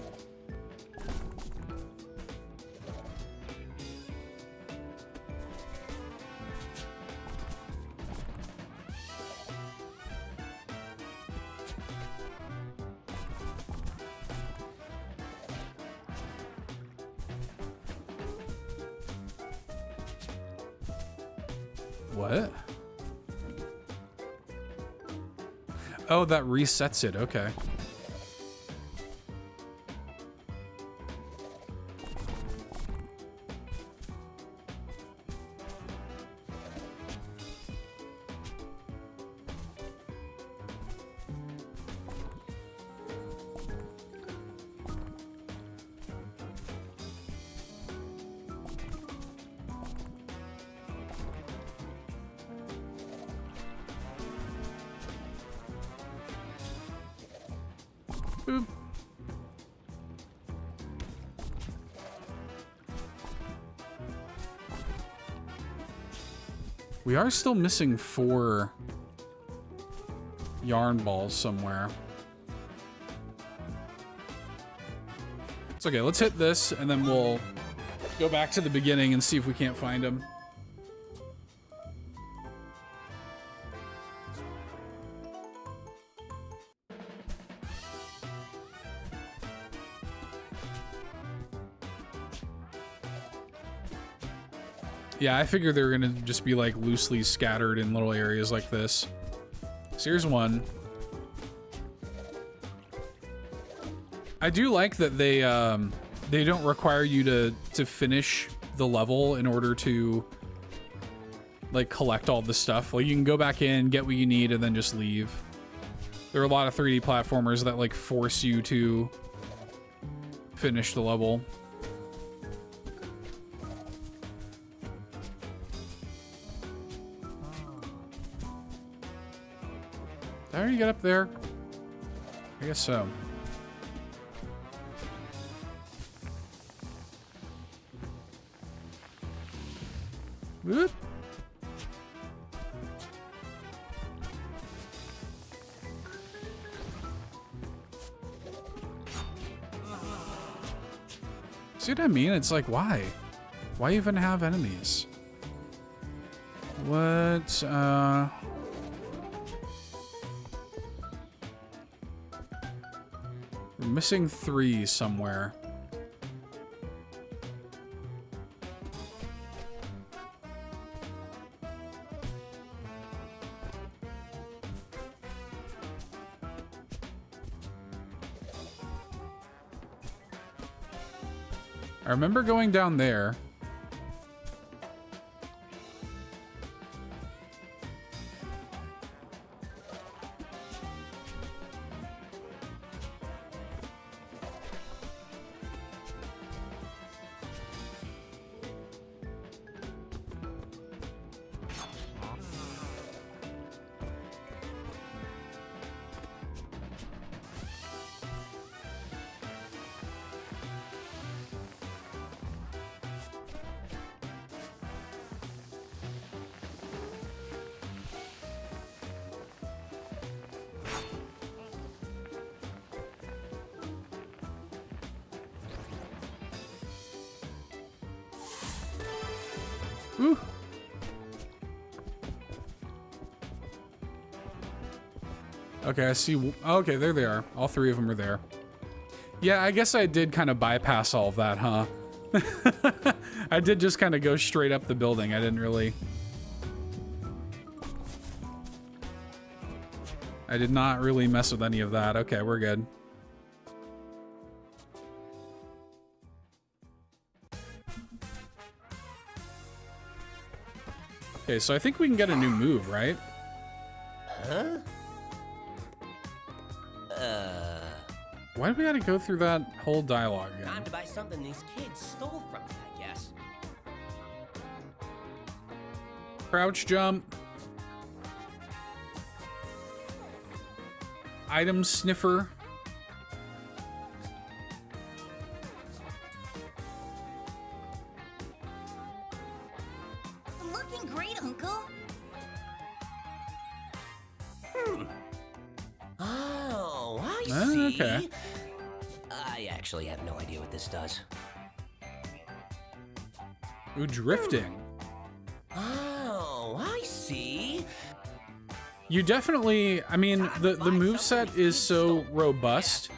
What? Oh, that resets it. Okay. Boop. We are still missing 4 yarn balls somewhere. It's okay, let's hit this and then we'll go back to the beginning and see if we can't find them. Yeah, I figured they were gonna just be like loosely scattered in little areas like this. So here's one. I do like that they don't require you to finish the level in order to like collect all the stuff. Like you can go back in, get what you need, and then just leave. There are a lot of 3D platformers that like force you to finish the level. How do you get up there? I guess so. Whoop. See what I mean? It's like, why? Why even have enemies? What, we're missing 3 somewhere. I remember going down there. Woo. Okay, I see. Okay, there they are. All 3 of them are there. Yeah, I guess I did kind of bypass all of that, huh? I did just kind of go straight up the building. I didn't really... I did not really mess with any of that. Okay, we're good. Okay, so I think we can get a new move, right? Huh? Why do we gotta go through that whole dialogue again? Time to buy something these kids stole from me, I guess. Crouch jump. Item sniffer. Looking great, Uncle. Oh, I Oh, see. okay. I actually have no idea what this does. Ooh, drifting. Oh, I see. You definitely, I mean, the moveset is so robust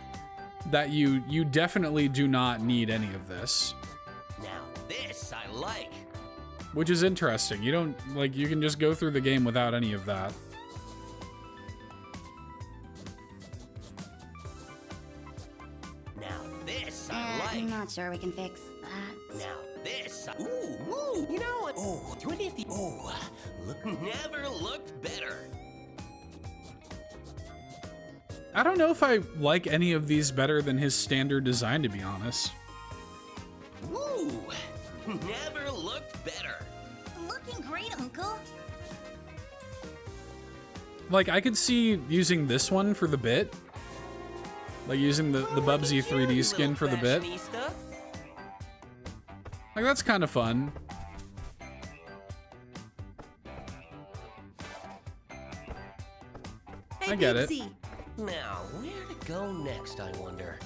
that you definitely do not need any of this. Now this I like. Which is interesting. You don't, like, you can just go through the game without any of that. Now this I I'm like. not sure we can fix that. Now this. Ooh, you know what? Ooh, 2050. Ooh, never looked better. I don't know if I like any of these better than his standard design, to be honest. Ooh, never looked better. Looking great, Uncle. Like, I could see using this one for the bit. Like, using the Bubsy 3D skin for the bit. Fashionista. Like, that's kind of fun. Hey, I get it. Bubsy. Now, where to go next, I wonder?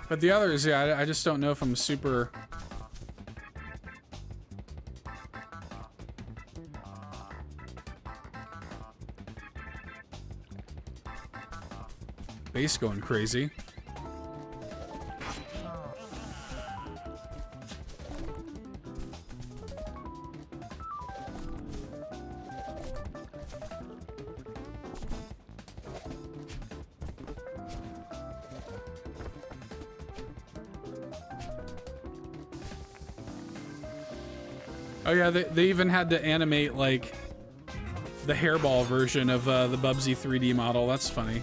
But the others, yeah, I just don't know if I'm super... Bass going crazy. Oh yeah, they even had to animate, like, the hairball version of the Bubsy 3D model. That's funny.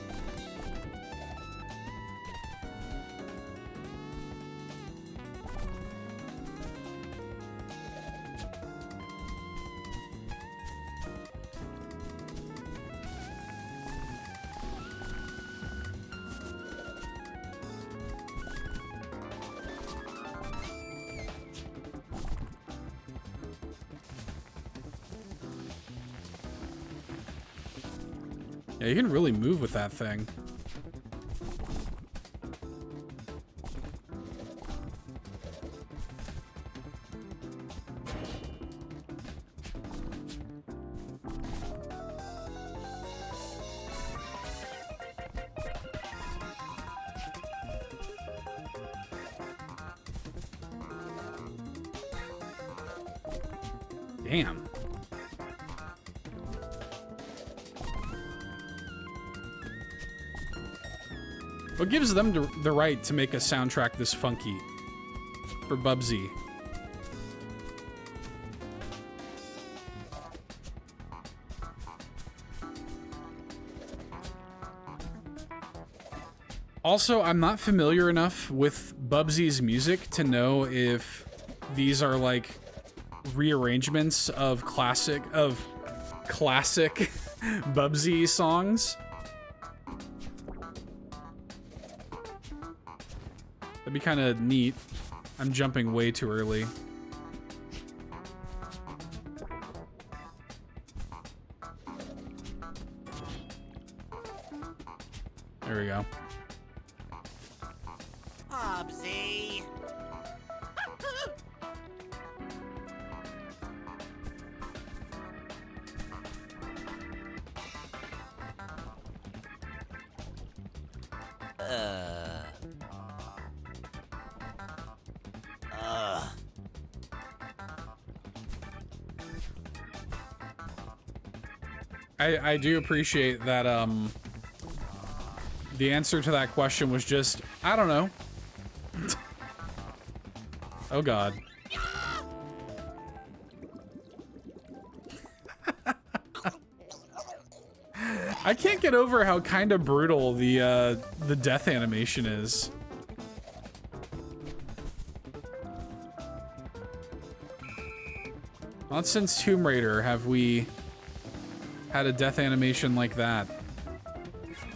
Yeah, you can really move with that thing. Damn. What gives them the right to make a soundtrack this funky for Bubsy? Also, I'm not familiar enough with Bubsy's music to know if these are like rearrangements of classic Bubsy songs. That'd be kind of neat. I'm jumping way too early. There we go. Bubsy. I do appreciate that the answer to that question was just, I don't know. Oh god. I can't get over how kind of brutal the death animation is. Not since Tomb Raider have we had a death animation like that.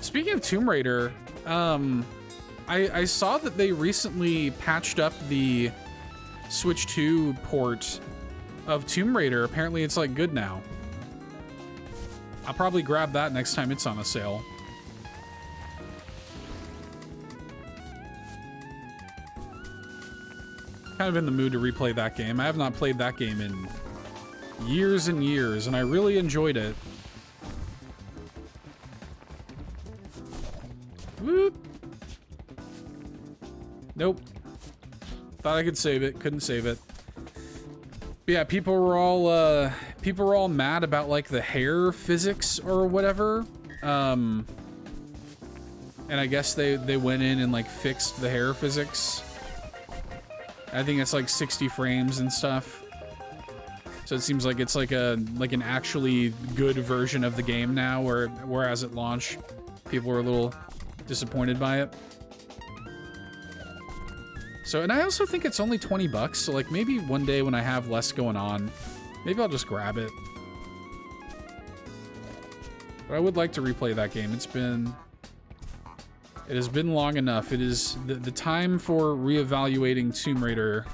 Speaking of Tomb Raider, I saw that they recently patched up the Switch 2 port of Tomb Raider. Apparently it's like good now. I'll probably grab that next time it's on a sale. Kind of in the mood to replay that game. I have not played that game in years and years, and I really enjoyed it. Whoop. Nope. Thought I could save it, couldn't save it. But yeah, people were all mad about like the hair physics or whatever. And I guess they went in and like fixed the hair physics. I think it's like 60 frames and stuff. So it seems like it's like an actually good version of the game now, whereas at launch, people were a little disappointed by it. So, and I also think it's only 20 bucks, so like maybe one day when I have less going on, maybe I'll just grab it. But I would like to replay that game. It has been long enough. It is the time for reevaluating Tomb Raider,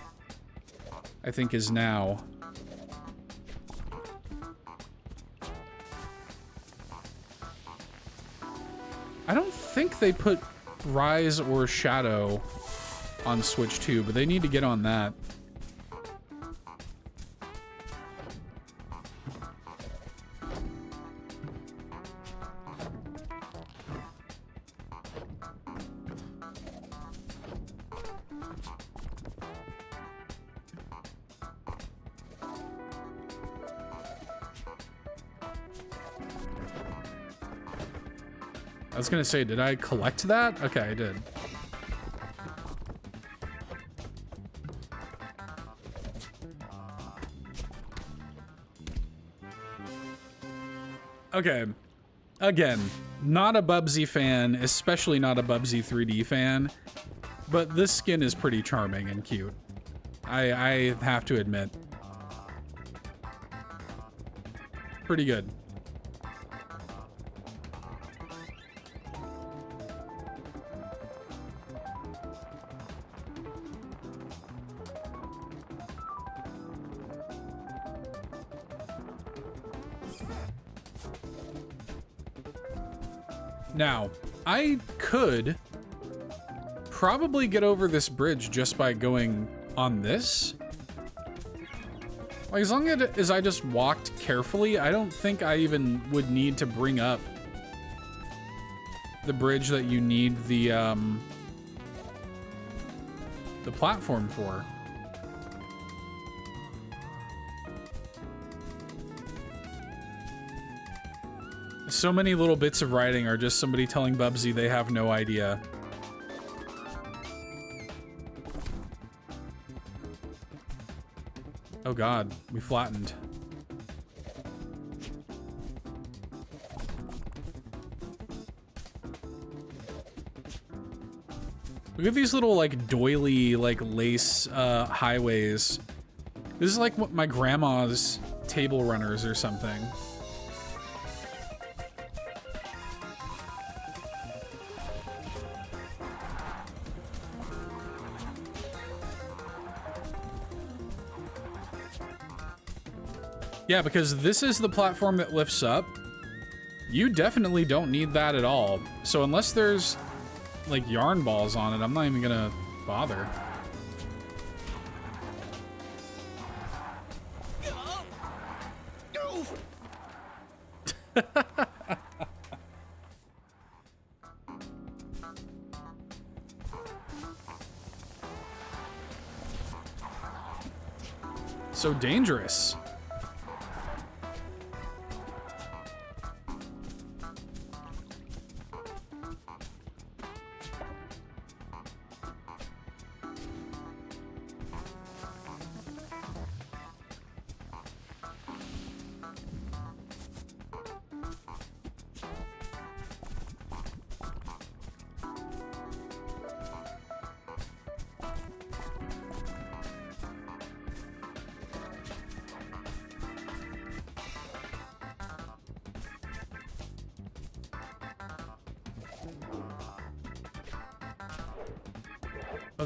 I think, is now. I don't think they put Rise or Shadow on Switch 2, but they need to get on that. I was gonna say, did I collect that? Okay, I did. Okay, again, not a Bubsy fan, especially not a Bubsy 3D fan, but this skin is pretty charming and cute. I have to admit. Pretty good. Now, I could probably get over this bridge just by going on this. Like, as long as I just walked carefully, I don't think I even would need to bring up the bridge that you need the platform for. So many little bits of writing are just somebody telling Bubsy they have no idea. Oh god, we flattened. Look at these little like doily like lace highways. This is like what my grandma's table runners or something. Yeah, because this is the platform that lifts up. You definitely don't need that at all. So unless there's like yarn balls on it, I'm not even gonna bother. So dangerous.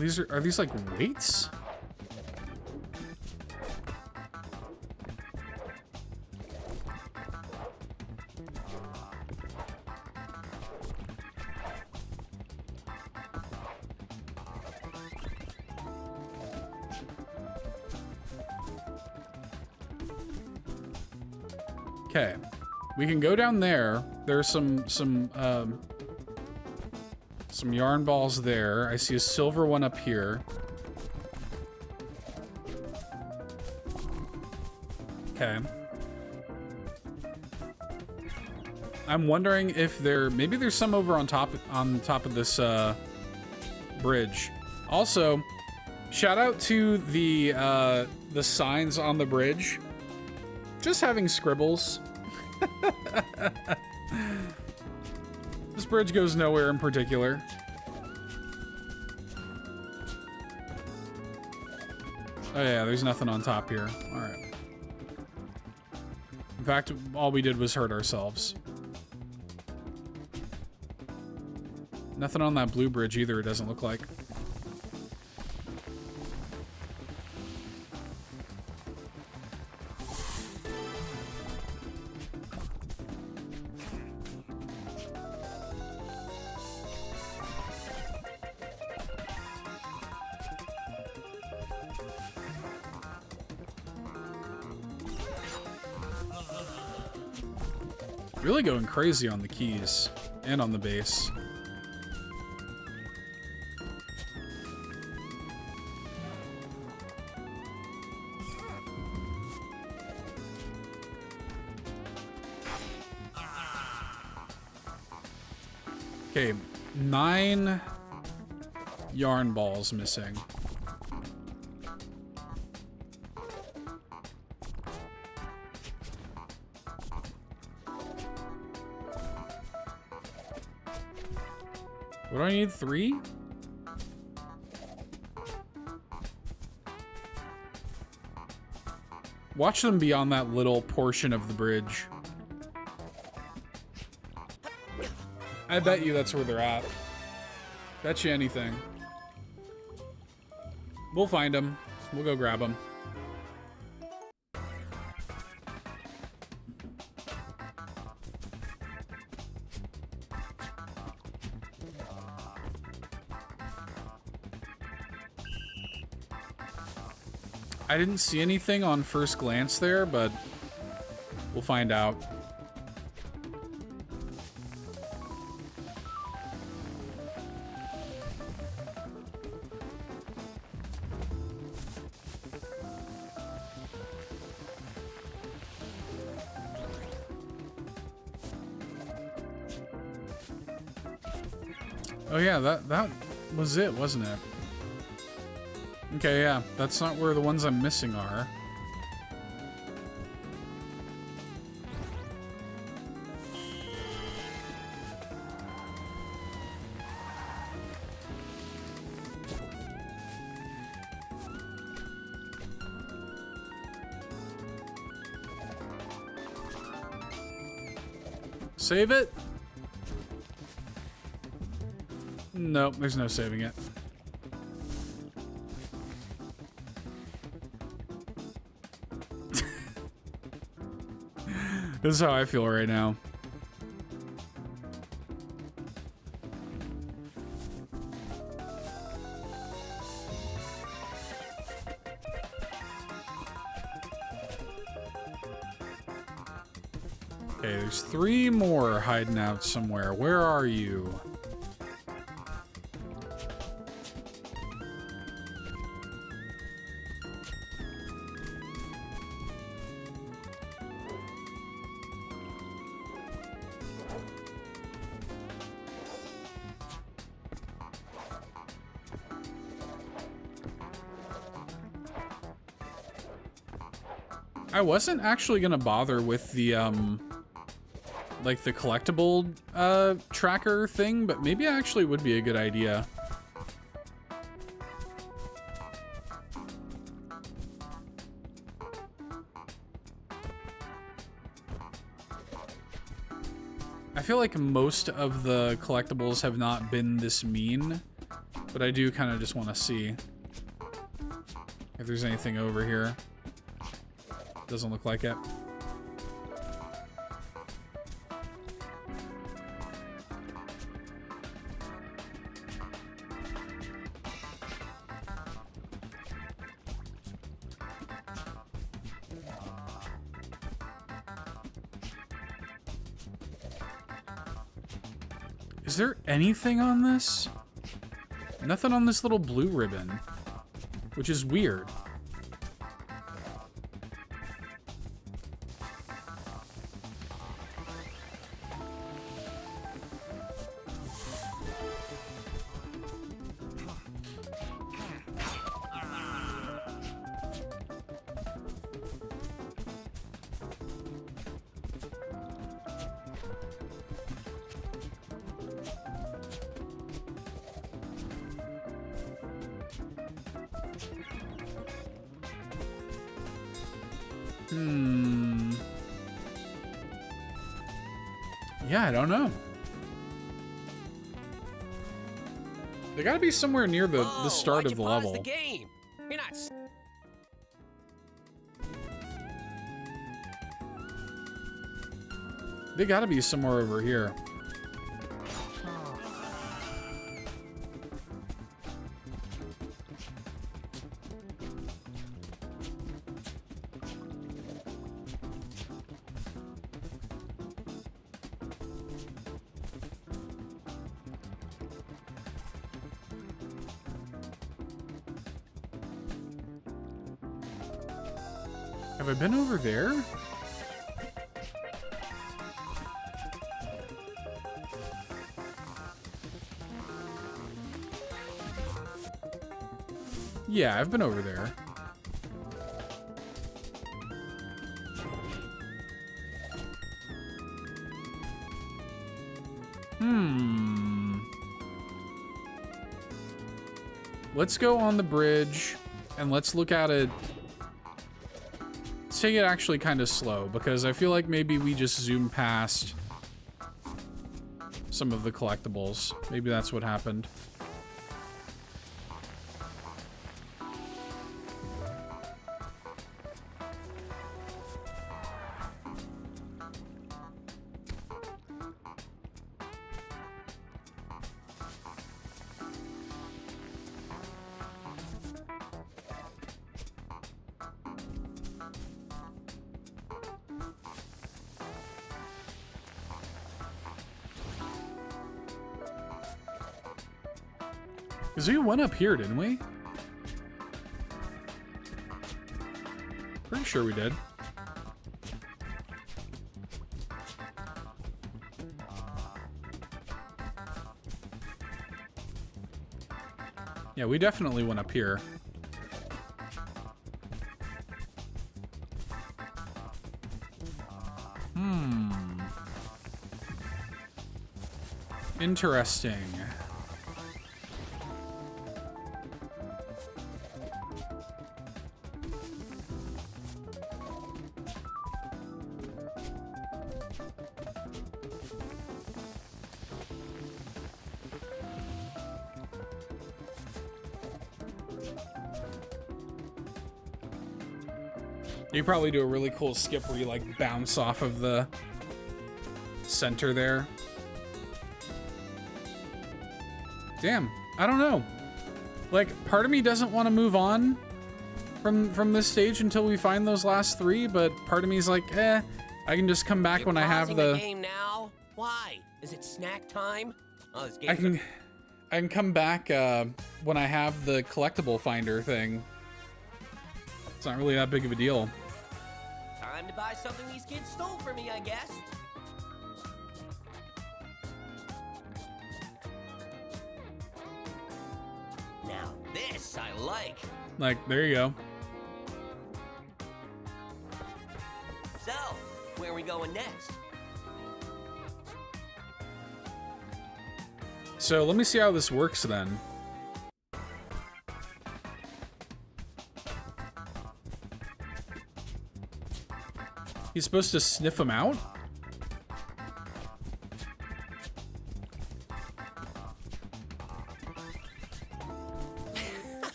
Oh, are these like weights? Okay, we can go down there. There's some yarn balls there. I see a silver one up here. Okay. I'm wondering if maybe there's some over on top of this bridge. Also, shout out to the signs on the bridge. Just having scribbles. This bridge goes nowhere in particular. Oh yeah, there's nothing on top here. All right. In fact, all we did was hurt ourselves. Nothing on that blue bridge either, it doesn't look like. Really going crazy on the keys and on the bass. Okay, 9 yarn balls missing. What do I need? 3? Watch them be on that little portion of the bridge. I bet you that's where they're at. Bet you anything. We'll find them. We'll go grab them. I didn't see anything on first glance there, but we'll find out. Oh yeah, that was it, wasn't it? Okay, yeah, that's not where the ones I'm missing are. Save it? Nope, there's no saving it. This is how I feel right now. Okay, there's 3 more hiding out somewhere. Where are you? I wasn't actually gonna bother with the like the collectible tracker thing, but maybe it actually would be a good idea. I feel like most of the collectibles have not been this mean. But I do kind of just want to see if there's anything over here. Doesn't look like it. Is there anything on this? Nothing on this little blue ribbon, which is weird. Yeah, I don't know. They gotta be somewhere near the start of the level. The game? You're not. They gotta be somewhere over here. Have I been over there? Yeah, I've been over there. Let's go on the bridge and let's look at it. Let's take it actually kind of slow because I feel like maybe we just zoom past some of the collectibles. Maybe that's what happened. Because we went up here, didn't we? Pretty sure we did. Yeah, we definitely went up here. Interesting. You probably do a really cool skip where you like bounce off of the center there. Damn, I don't know. Like, part of me doesn't want to move on from this stage until we find those last three, but part of me is like, I can just come back when I have the game now. Why? Is it snack time? Oh, this game. I can come back when I have the collectible finder thing. It's not really that big of a deal. Time to buy something these kids stole from me, I guess. Now this I like. Like, there you go. So, where are we going next? So let me see how this works then. He's supposed to sniff him out?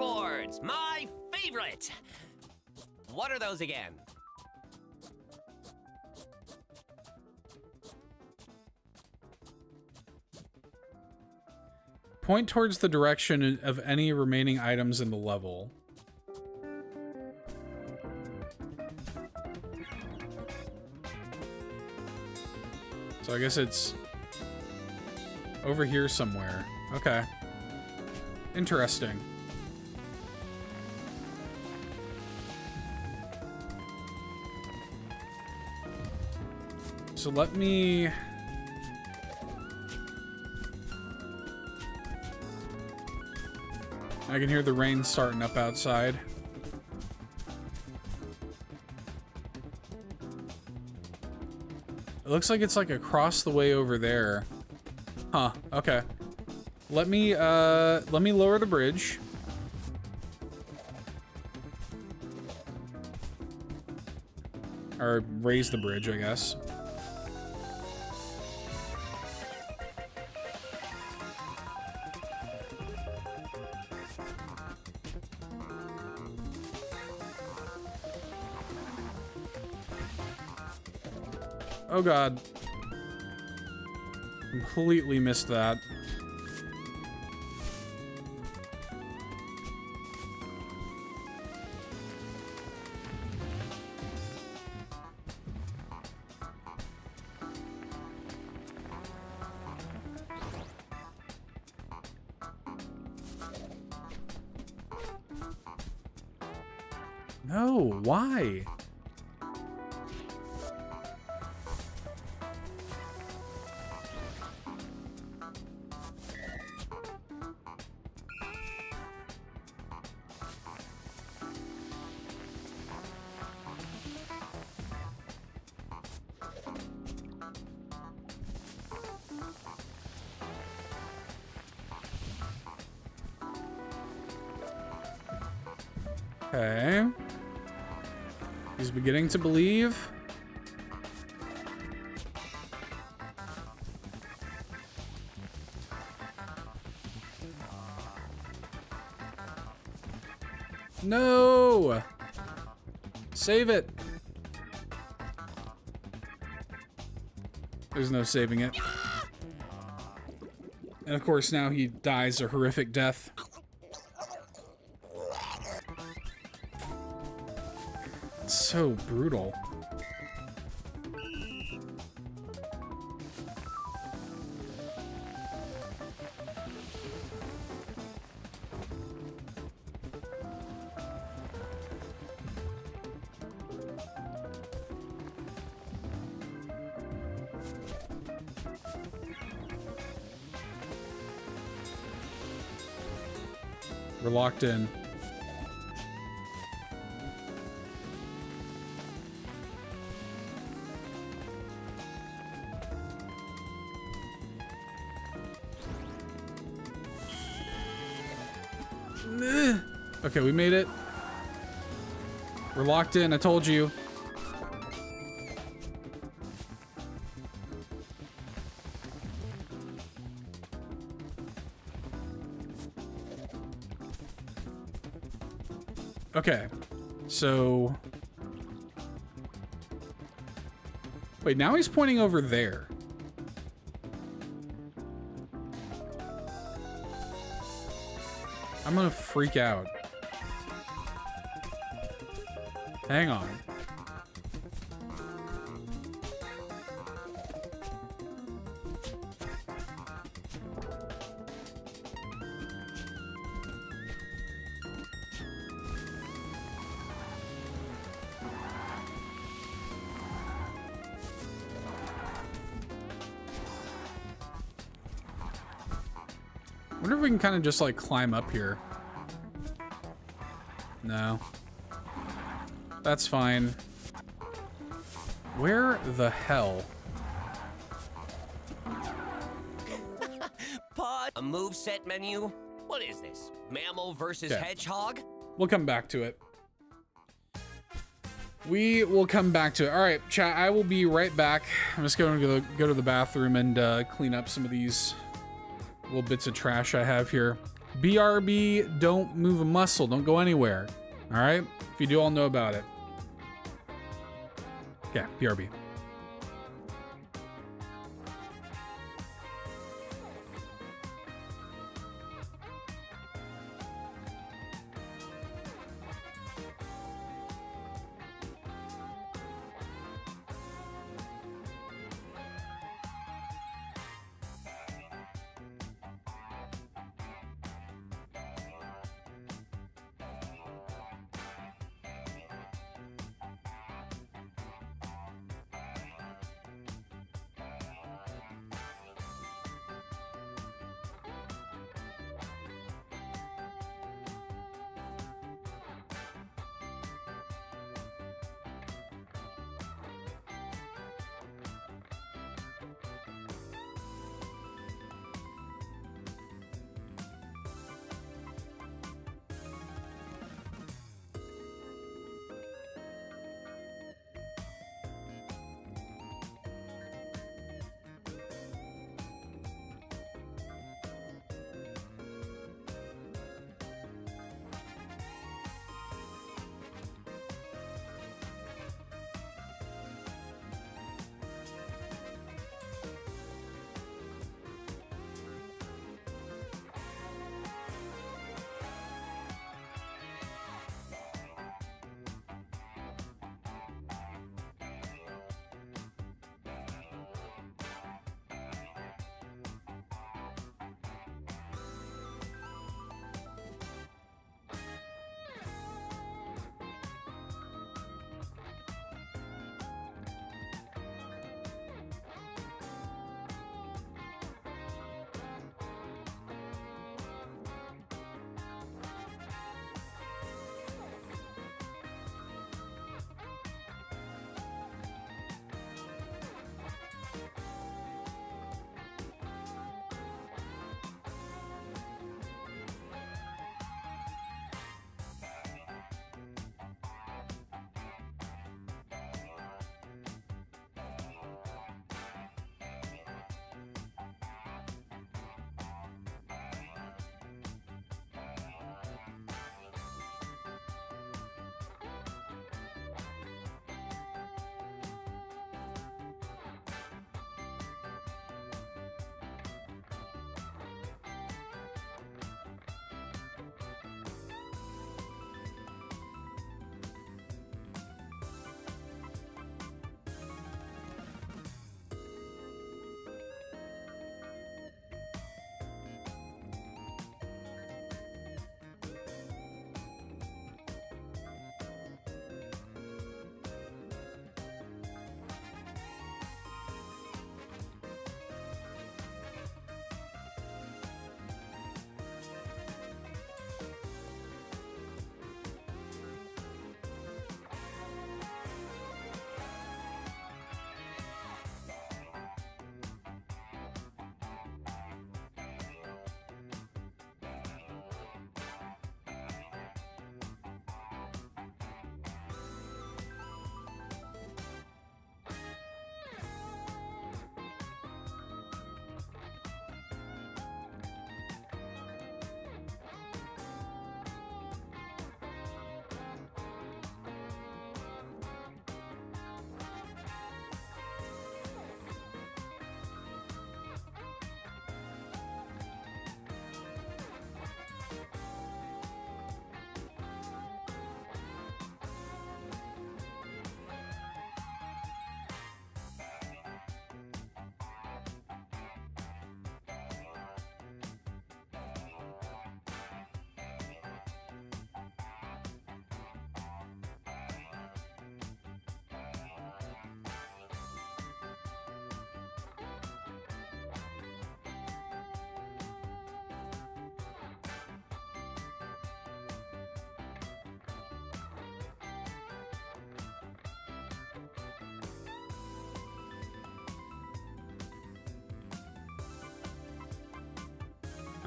hoverboards, my favorite. What are those again? Point towards the direction of any remaining items in the level. So I guess it's over here somewhere. Okay. Interesting. So let me... I can hear the rain starting up outside. It looks like it's like across the way over there. Huh, okay. Let me lower the bridge. Or raise the bridge, I guess. Oh god. Completely missed that. No, why? Okay. He's beginning to believe. No! Save it. There's no saving it. And of course now he dies a horrific death. So brutal. We're locked in. Okay, we made it. We're locked in, I told you. Okay, so... Wait, now he's pointing over there. I'm gonna freak out. Hang on. Wonder if we can kind of just like climb up here. No. That's fine. Where the hell? Pod, a moveset menu? What is this? Mammal versus Yeah. hedgehog? We'll come back to it. We will come back to it. All right, chat, I will be right back. I'm just going to go to the bathroom and clean up some of these little bits of trash I have here. BRB, don't move a muscle. Don't go anywhere. All right? If you do, I'll know about it. Yeah, BRB.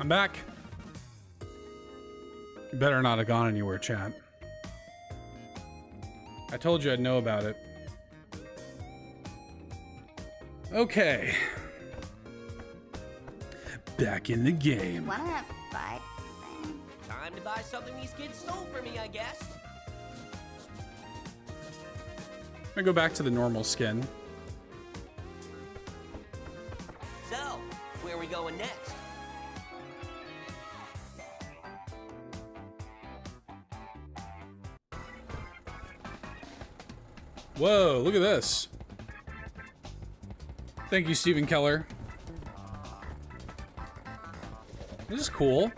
I'm back. You better not have gone anywhere, chat. I told you I'd know about it. Okay. Back in the game. Wanna buy Time to buy something these kids stole from me, I guess. I'm gonna go back to the normal skin. So, where are we going next? Whoa, look at this. Thank you, Stephen Keller. This is cool.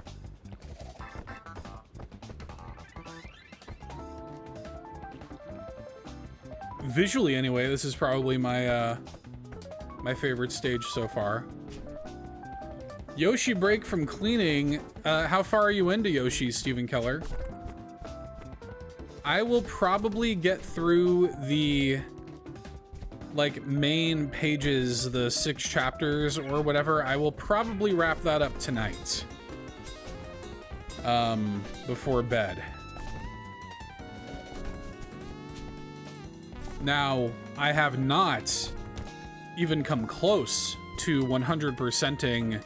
Visually, anyway, this is probably my my favorite stage so far. Yoshi break from cleaning. How far are you into Yoshi, Stephen Keller? I will probably get through the like main pages, the 6 chapters or whatever. I will probably wrap that up tonight. Before bed. Now, I have not even come close to 100%ing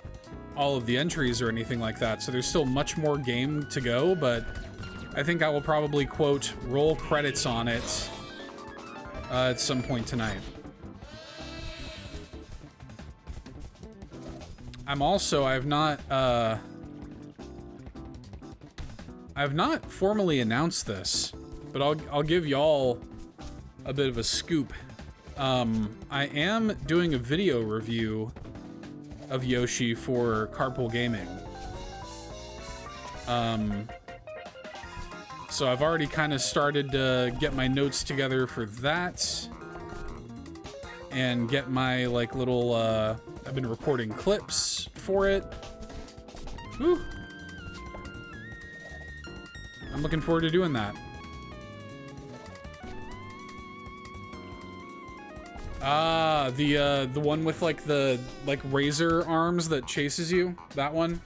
all of the entries or anything like that, so there's still much more game to go, but I think I will probably, quote, roll credits on it at some point tonight. I'm also, I've not formally announced this, but I'll give y'all a bit of a scoop. I am doing a video review of Yoshi for Carpool Gaming. So I've already kind of started to get my notes together for that and get my like little, I've been recording clips for it. Woo. I'm looking forward to doing that. Ah, the one with like the razor arms that chases you, that one.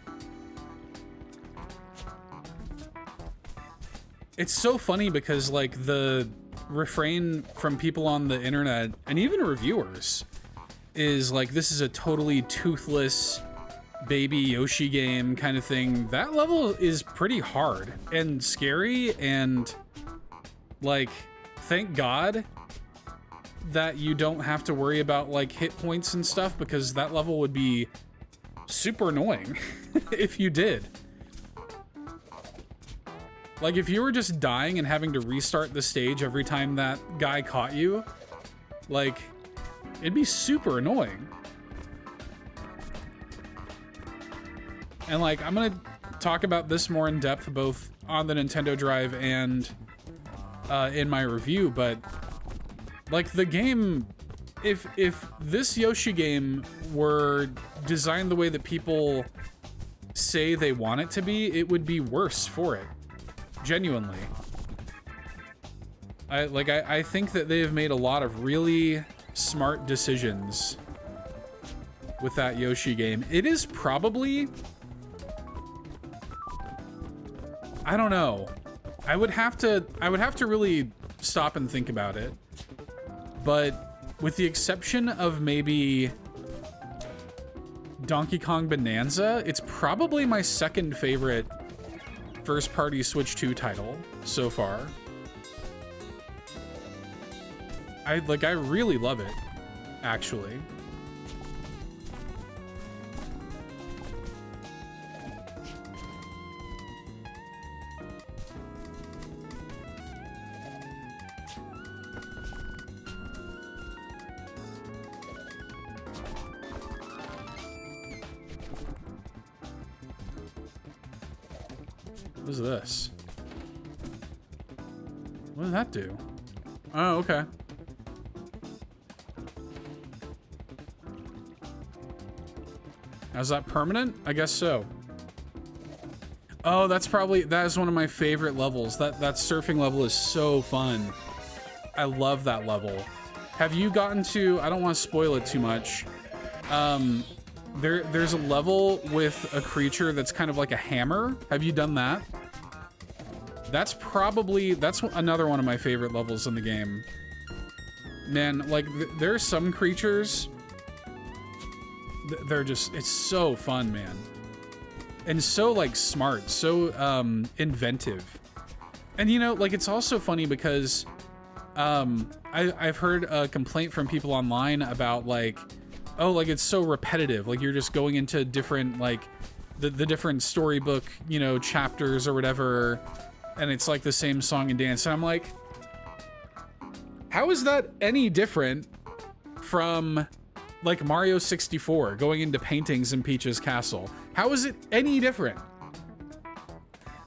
It's so funny because like the refrain from people on the internet and even reviewers is like, this is a totally toothless baby Yoshi game kind of thing. That level is pretty hard and scary, and like, thank God that you don't have to worry about like hit points and stuff, because that level would be super annoying if you did. Like, if you were just dying and having to restart the stage every time that guy caught you, like, it'd be super annoying. And like, I'm gonna talk about this more in depth, both on the Nintendo Drive and in my review, but like the game, if this Yoshi game were designed the way that people say they want it to be, it would be worse for it. Genuinely. I think that they have made a lot of really smart decisions with that Yoshi game. It is probably, I don't know. I would have to really stop and think about it. But with the exception of maybe Donkey Kong Bonanza, it's probably my second favorite first-party Switch 2 title so far. I really love it, actually. What is this? What does that do? Oh, okay. Is that permanent? I guess so. Oh, that is one of my favorite levels. That surfing level is so fun. I love that level. Have you gotten to, I don't want to spoil it too much. There's a level with a creature that's kind of like a hammer. Have you done that? That's another one of my favorite levels in the game. Man, like, there are some creatures, they're just, it's so fun, man. and so like smart, so inventive. And you know, like it's also funny because I've heard a complaint from people online about like, oh, like it's so repetitive. Like you're just going into different like the different storybook, you know, chapters or whatever, and it's like the same song and dance. And I'm like, how is that any different from like Mario 64 going into paintings in Peach's castle? How is it any different?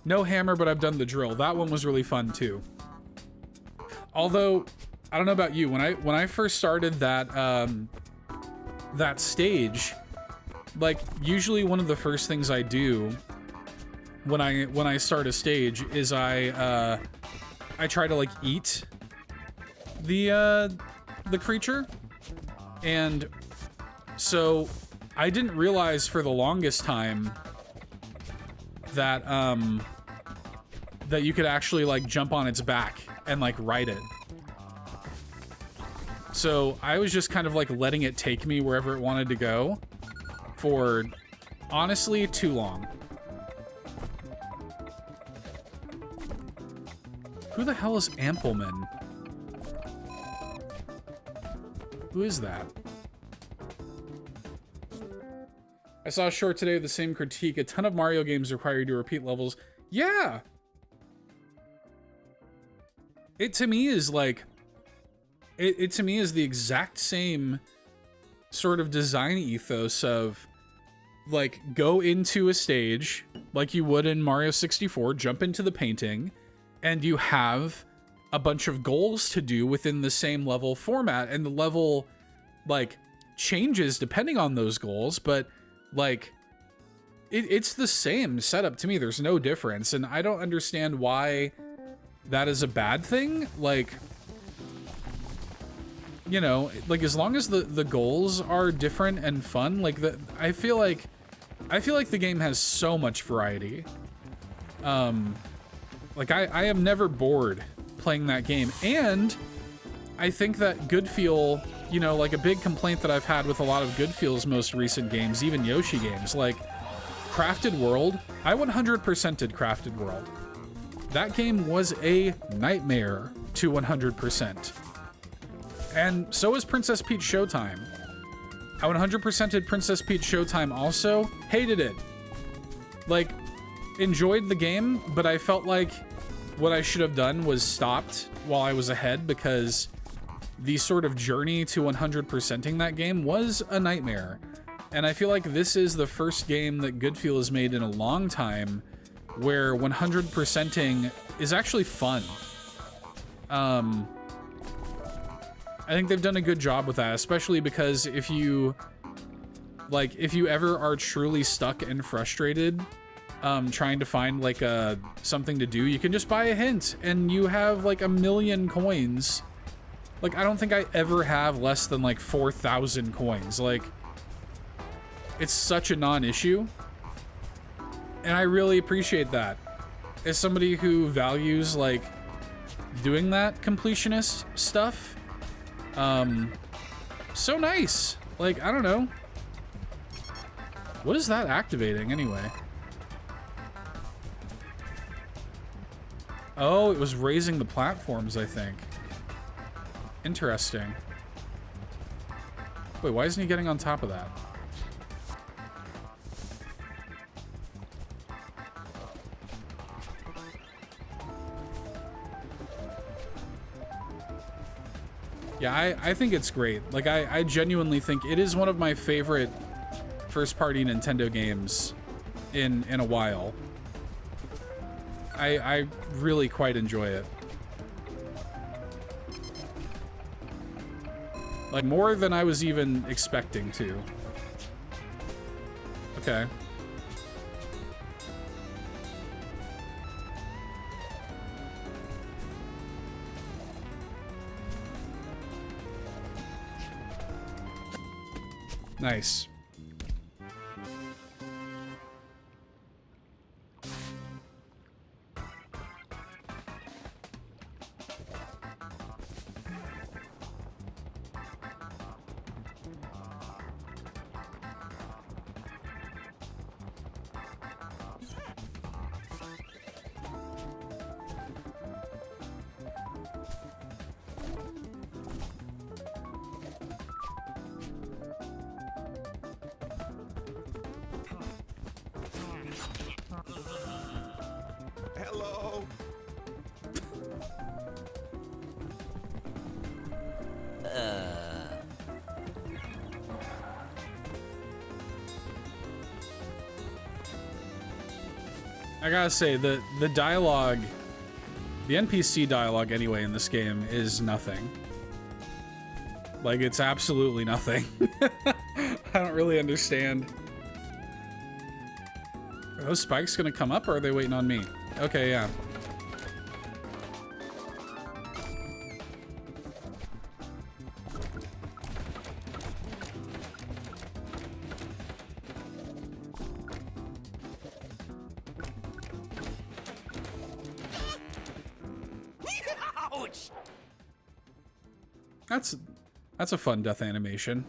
No hammer, but I've done the drill. That one was really fun too. Although, I don't know about you, when I first started that that stage, like usually one of the first things I do when I start a stage is I try to like eat the creature. And so I didn't realize for the longest time that that you could actually like jump on its back and like ride it. So I was just kind of like letting it take me wherever it wanted to go for honestly too long. Who the hell is Ampleman? Who is that? I saw a short today with the same critique. A ton of Mario games require you to repeat levels. Yeah! It to me is like... It to me is the exact same sort of design ethos of, like, go into a stage like you would in Mario 64, jump into the painting, and you have a bunch of goals to do within the same level format, and the level, like, changes depending on those goals, but, like, it's the same setup to me. There's no difference, and I don't understand why that is a bad thing. Like, you know, like as long as the goals are different and fun, like I feel like the game has so much variety. Like I am never bored playing that game, and I think that Good Feel, you know, like a big complaint that I've had with a lot of Good Feel's most recent games, even Yoshi games, like Crafted World. I 100%ed Crafted World. That game was a nightmare to 100%. And so is Princess Peach Showtime. I 100%ed Princess Peach Showtime also. Hated it. Like, enjoyed the game, but I felt like what I should have done was stopped while I was ahead, because the sort of journey to 100%ing that game was a nightmare. And I feel like this is the first game that Good Feel has made in a long time where 100%ing is actually fun. I think they've done a good job with that, especially because if you ever are truly stuck and frustrated, trying to find like something to do, you can just buy a hint and you have like 1,000,000 coins. Like, I don't think I ever have less than like 4,000 coins. Like, it's such a non-issue. And I really appreciate that. As somebody who values like doing that completionist stuff, so nice. Like, I don't know. What is that activating anyway? Oh, it was raising the platforms, I think. Interesting. Wait, why isn't he getting on top of that? Yeah, I think it's great. Like, I genuinely think it is one of my favorite first-party Nintendo games in a while. I really quite enjoy it. Like, more than I was even expecting to. Okay. Nice. Hello. I gotta say, the dialogue, the NPC dialogue anyway in this game is nothing. Like, it's absolutely nothing. I don't really understand. Are those spikes gonna come up, or are they waiting on me? Okay, yeah. Ouch! That's a fun death animation.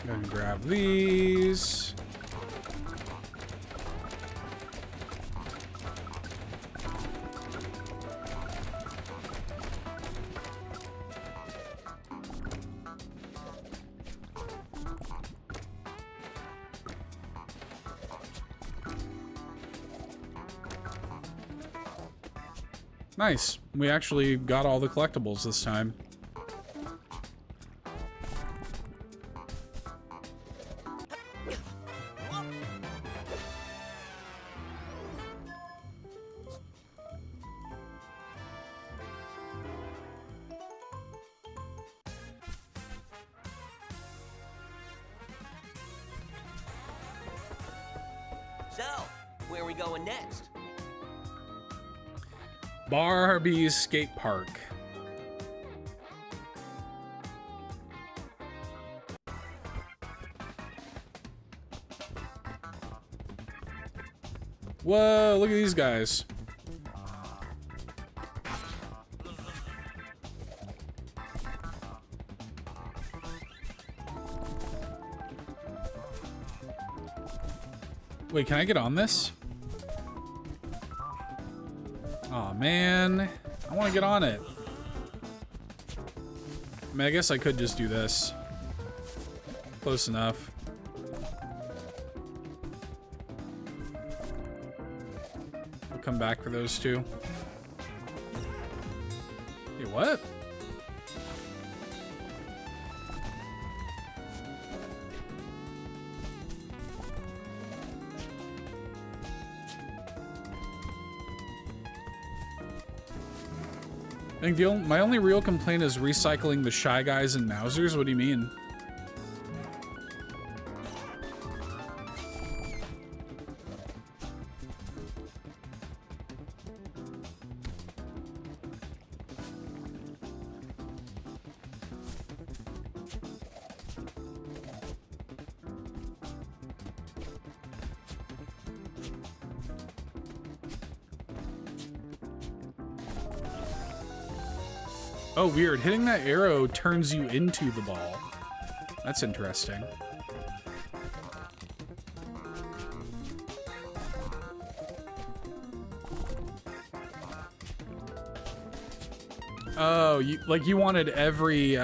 Gonna grab these. Nice. We actually got all the collectibles this time. So, where are we going next? Barbie's Skate Park. Whoa, look at these guys. Wait, can I get on this? Aw, man. I want to get on it. I mean, I guess I could just do this. Close enough. We'll come back for those two. Hey, what? I think my only real complaint is recycling the Shy Guys and Mousers. What do you mean? Oh, weird. Hitting that arrow turns you into the ball. That's interesting. Oh, you wanted every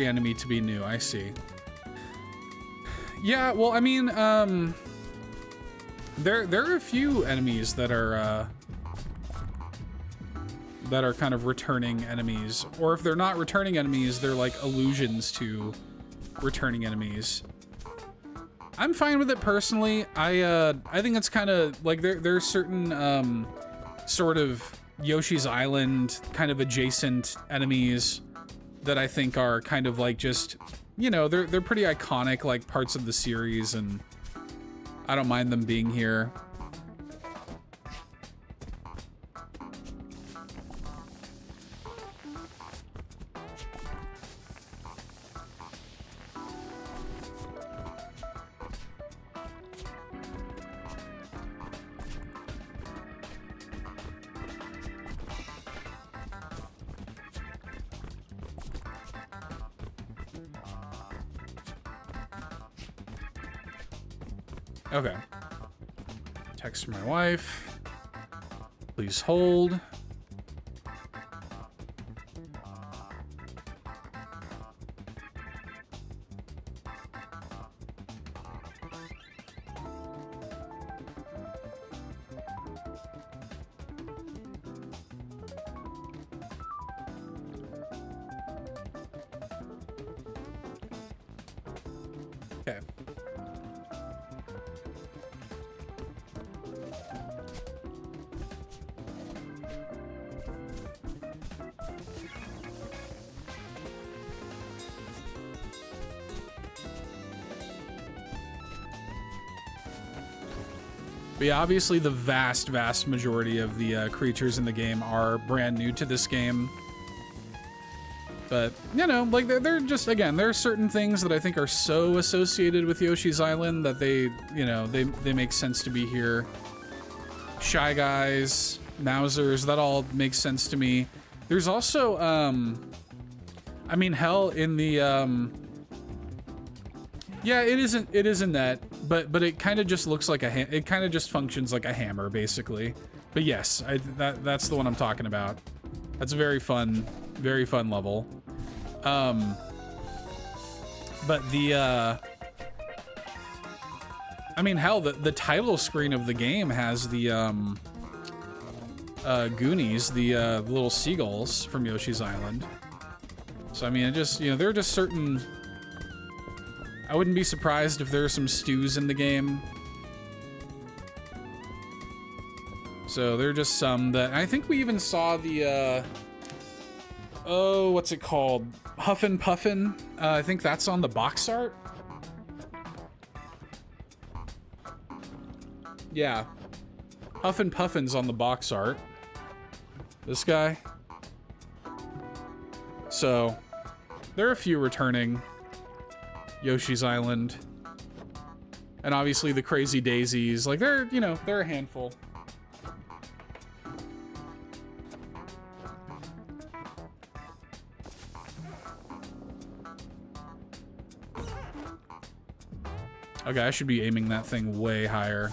enemy to be new. I see. Yeah, well, I mean, there are a few enemies that are kind of returning enemies, or if they're not returning enemies, they're like allusions to returning enemies. I'm fine with it personally. I think it's kind of like there's certain sort of Yoshi's Island kind of adjacent enemies that I think are kind of like just, you know, they're pretty iconic like parts of the series, and I don't mind them being here. Okay. Text from my wife. Please hold. Okay. But yeah, obviously the vast majority of the creatures in the game are brand new to this game. But, you know, like, they're just, again, there are certain things that I think are so associated with Yoshi's Island that they, you know, they make sense to be here. Shy Guys, Mousers, that all makes sense to me. There's also, I mean, hell, in the, yeah, it isn't that, but it kind of just looks like it kind of just functions like a hammer, basically. But yes, that's the one I'm talking about. That's a very fun level. But the, I mean, hell, the title screen of the game has the, Goonies, the little seagulls from Yoshi's Island. So, I mean, it just, you know, there are just certain... I wouldn't be surprised if there are some stews in the game. So there are just some that... I think we even saw the, oh, what's it called? Huffin' Puffin. I think that's on the box art. Yeah. Huffin' Puffin's on the box art. This guy. So, there are a few returning. Yoshi's Island. And obviously the Crazy Daisies. Like, they're, you know, they're a handful. Okay, I should be aiming that thing way higher.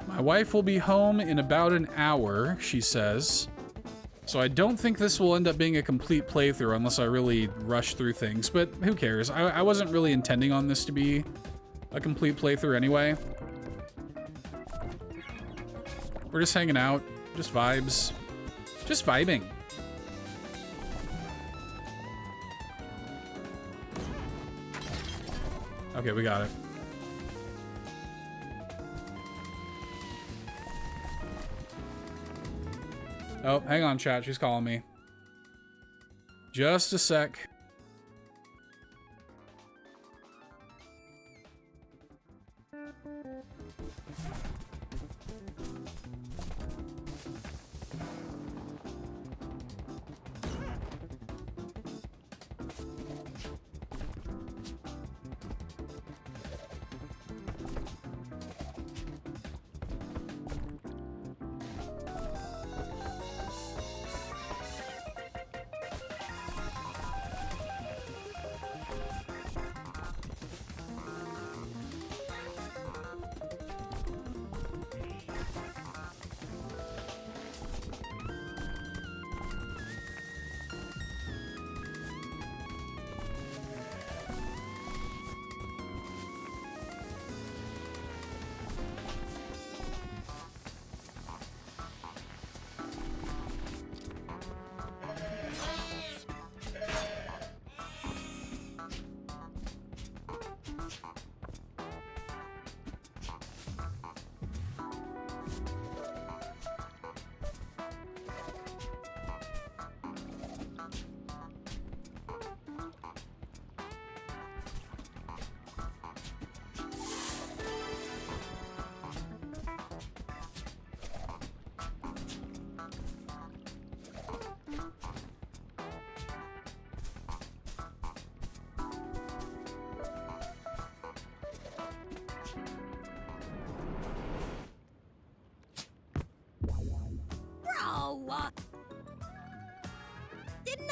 My wife will be home in about an hour, she says. So I don't think this will end up being a complete playthrough unless I really rush through things, but who cares? I wasn't really intending on this to be a complete playthrough anyway. We're just hanging out, just vibes, just vibing. Okay, we got it. Oh, hang on, chat. She's calling me. Just a sec.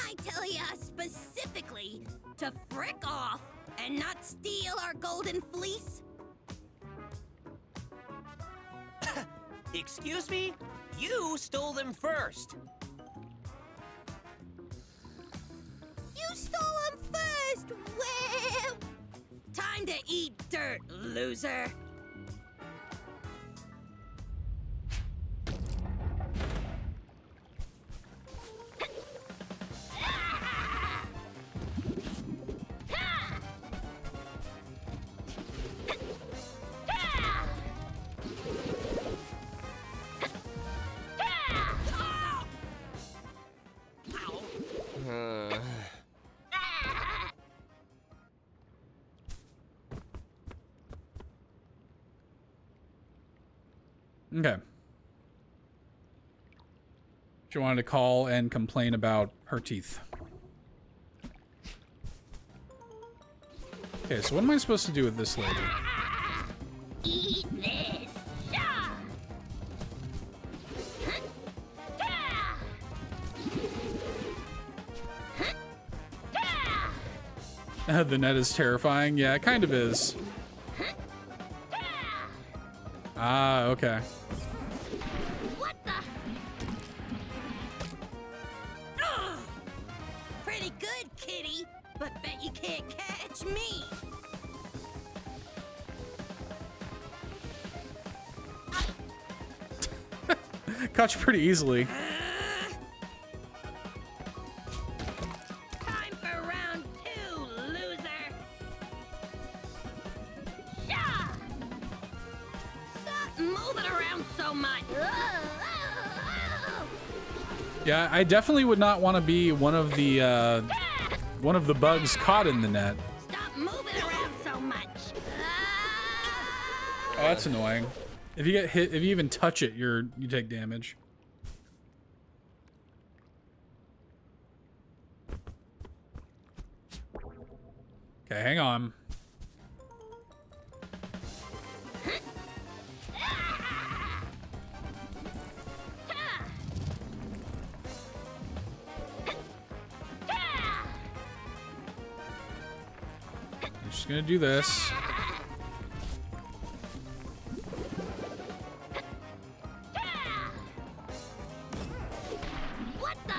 I tell ya specifically to frick off and not steal our golden fleece? Excuse me? You stole them first. You stole them first! Well, time to eat dirt, loser. Okay. She wanted to call and complain about her teeth. Okay, so what am I supposed to do with this lady? Eat this. Sha! The net is terrifying. Yeah, it kind of is. Ah, okay. What the? Ugh! Pretty good, kitty, but bet you can't catch me. Caught you pretty easily. Time for round 2, loser. Sha! Stop moving around so much. Yeah, I definitely would not want to be one of the bugs caught in the net. Stop moving around so much. Oh, that's annoying. If you get hit, if you even touch it, you take damage. Okay, hang on. I'm just gonna do this. What the?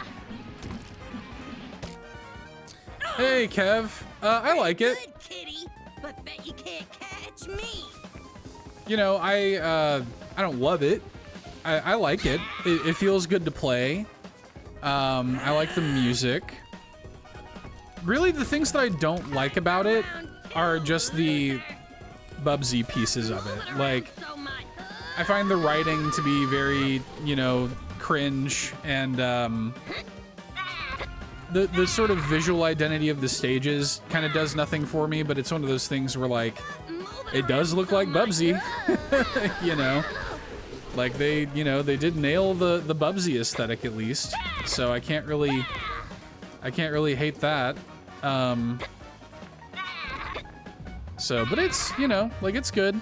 Hey, Kev. I like it. Good, kitty, but bet you can't catch me. You know, I don't love it. I like it. It feels good to play. I like the music. Really, the things that I don't like about it are just the Bubsy pieces of it. Like, So much. I find the writing to be very, you know, cringe, and the sort of visual identity of the stages kind of does nothing for me, but it's one of those things where, like, it does look like Bubsy, you know? Like, they did nail the Bubsy aesthetic at least, so I can't really hate that. So, but it's, you know, like, it's good.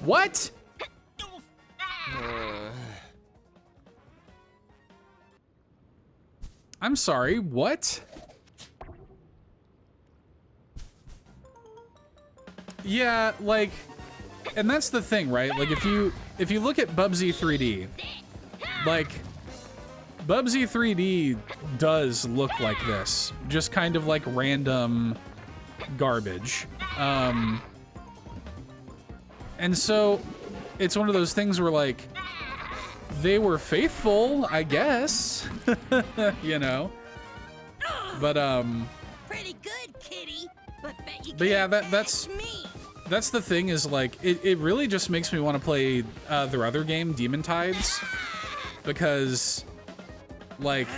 What? I'm sorry, what? Yeah, like, and that's the thing, right? Like, if you look at Bubsy 3D, like, Bubsy 3D does look like this, just kind of like random garbage. And so it's one of those things where, like, they were faithful, I guess, you know, but Pretty good, kitty, but bet you But yeah, can't that's catch me. that's the thing, is like it really just makes me want to play their other game, Demon Tides, because, like,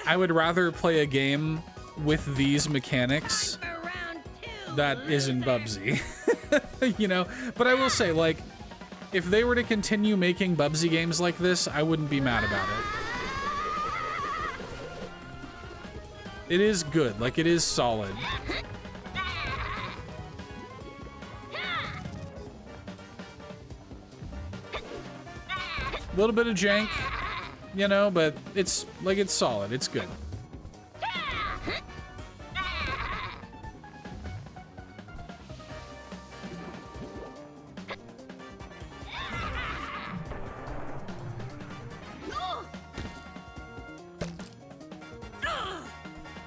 I would rather play a game with these mechanics For round 2, that isn't Bubsy. You know, but I will say, like, if they were to continue making Bubsy games like this, I wouldn't be mad about it. It is good, like, it is solid. A little bit of jank, you know, but it's like it's solid. It's good.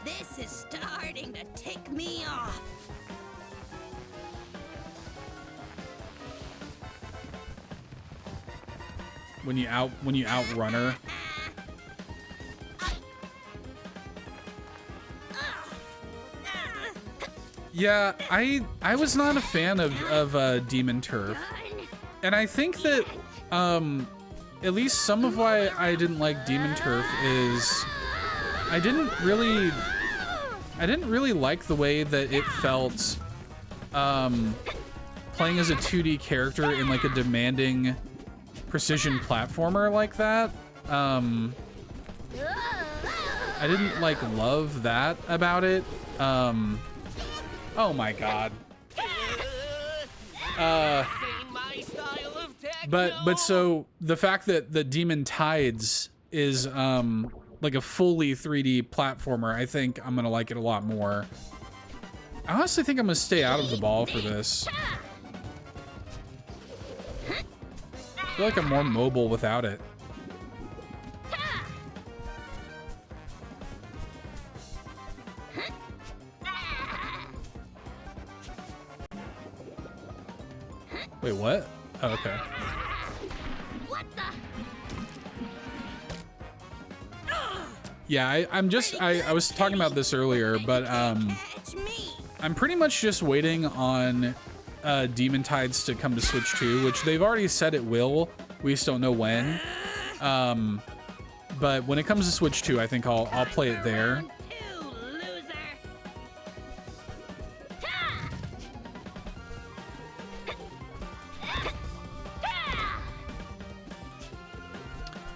This is starting to tick me off. When you outrun her. Yeah, I was not a fan of Demon Turf. And I think that at least some of why I didn't like Demon Turf is I didn't really like the way that it felt playing as a 2D character in like a demanding precision platformer like that. I didn't like love that about it. Oh my god. But so the fact that the Demon Tides is like a fully 3D platformer, I think I'm gonna like it a lot more. I honestly think I'm gonna stay out of the ball for this. I feel like I'm more mobile without it. Wait, what? Oh, okay. What the? Yeah, I was talking about this earlier, but Catch me. I'm pretty much just waiting on Demon Tides to come to Switch 2, which they've already said it will. We just don't know when. But when it comes to Switch 2, I think I'll play it there. Round two, loser.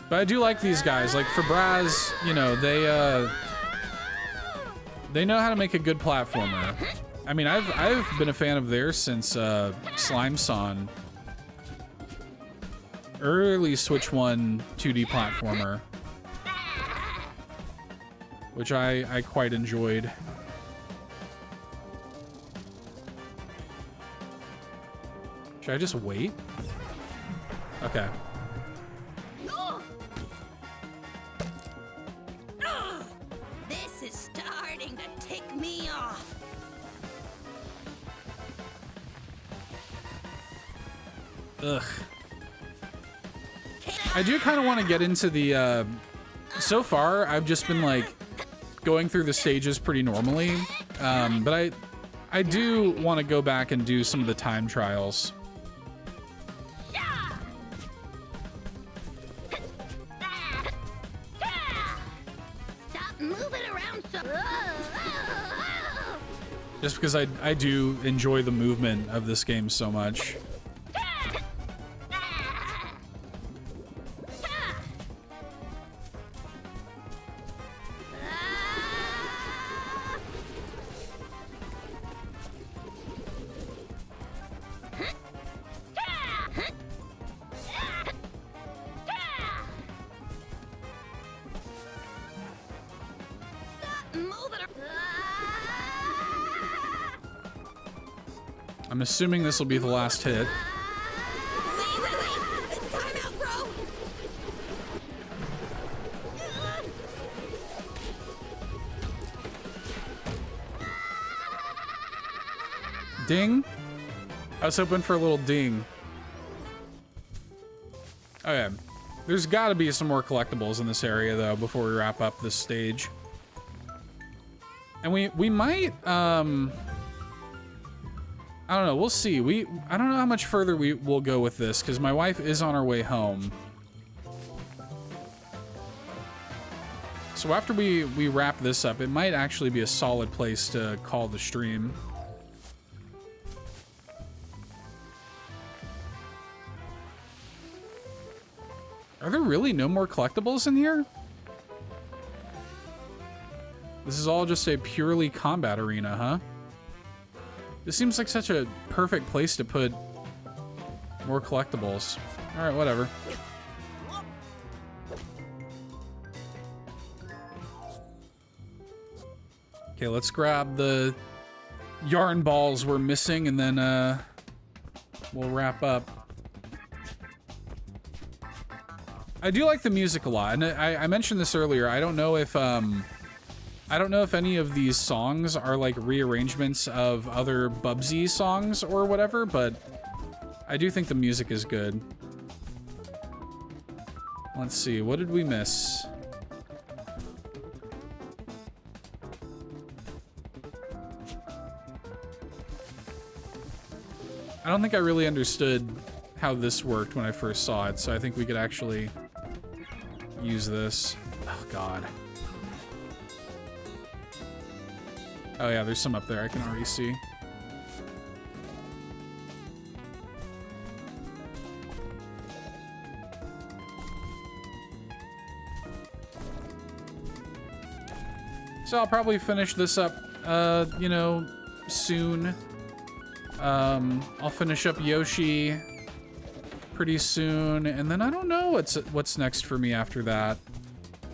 But I do like these guys. Like for Braz, you know, they know how to make a good platformer. I mean, I've been a fan of theirs since Slime Son. Early Switch 1 2D platformer, which I quite enjoyed. Should I just wait? Okay. This is starting to tick me off. Ugh. I do kind of want to get into the, so far, I've just been, like, going through the stages pretty normally, but I do want to go back and do some of the time trials. Stop moving around so. Just because I do enjoy the movement of this game so much. I'm assuming this will be the last hit. Wait. Time out, bro. Ding. I was hoping for a little ding. Okay. There's got to be some more collectibles in this area, though, before we wrap up this stage. And we might, I don't know. We'll see. I don't know how much further we'll go with this, because my wife is on her way home. So after we wrap this up, it might actually be a solid place to call the stream. Are there really no more collectibles in here? This is all just a purely combat arena, huh? This seems like such a perfect place to put more collectibles. All right, whatever. Whoop. Okay, let's grab the yarn balls we're missing, and then we'll wrap up. I do like the music a lot, and I mentioned this earlier. I don't know if any of these songs are like rearrangements of other Bubsy songs or whatever, but I do think the music is good. Let's see, what did we miss? I don't think I really understood how this worked when I first saw it, so I think we could actually use this. Oh, God. Oh, yeah, there's some up there I can already see. So I'll probably finish this up, you know, soon. I'll finish up Yoshi pretty soon, and then I don't know what's next for me after that.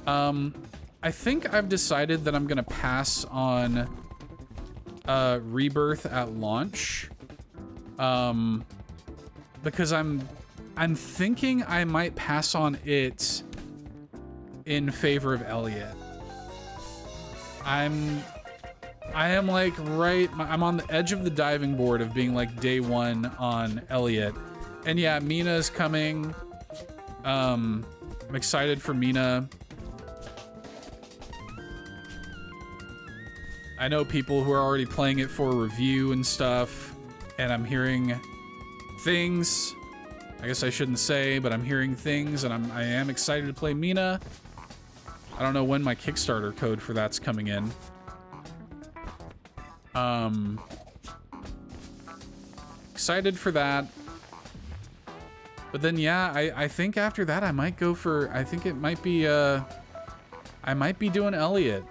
I think I've decided that I'm gonna pass on Rebirth at launch, because I'm thinking I might pass on it in favor of Elliot. I am like I'm on the edge of the diving board of being like day one on Elliot. And yeah, Mina's coming. I'm excited for Mina. I know people who are already playing it for review and stuff, and I'm hearing things. I guess I shouldn't say, but I'm hearing things, and I am excited to play Mina. I don't know when my Kickstarter code for that's coming in. Excited for that. But then, yeah, I think after that I might go for, I think it might be, I might be doing Elliot.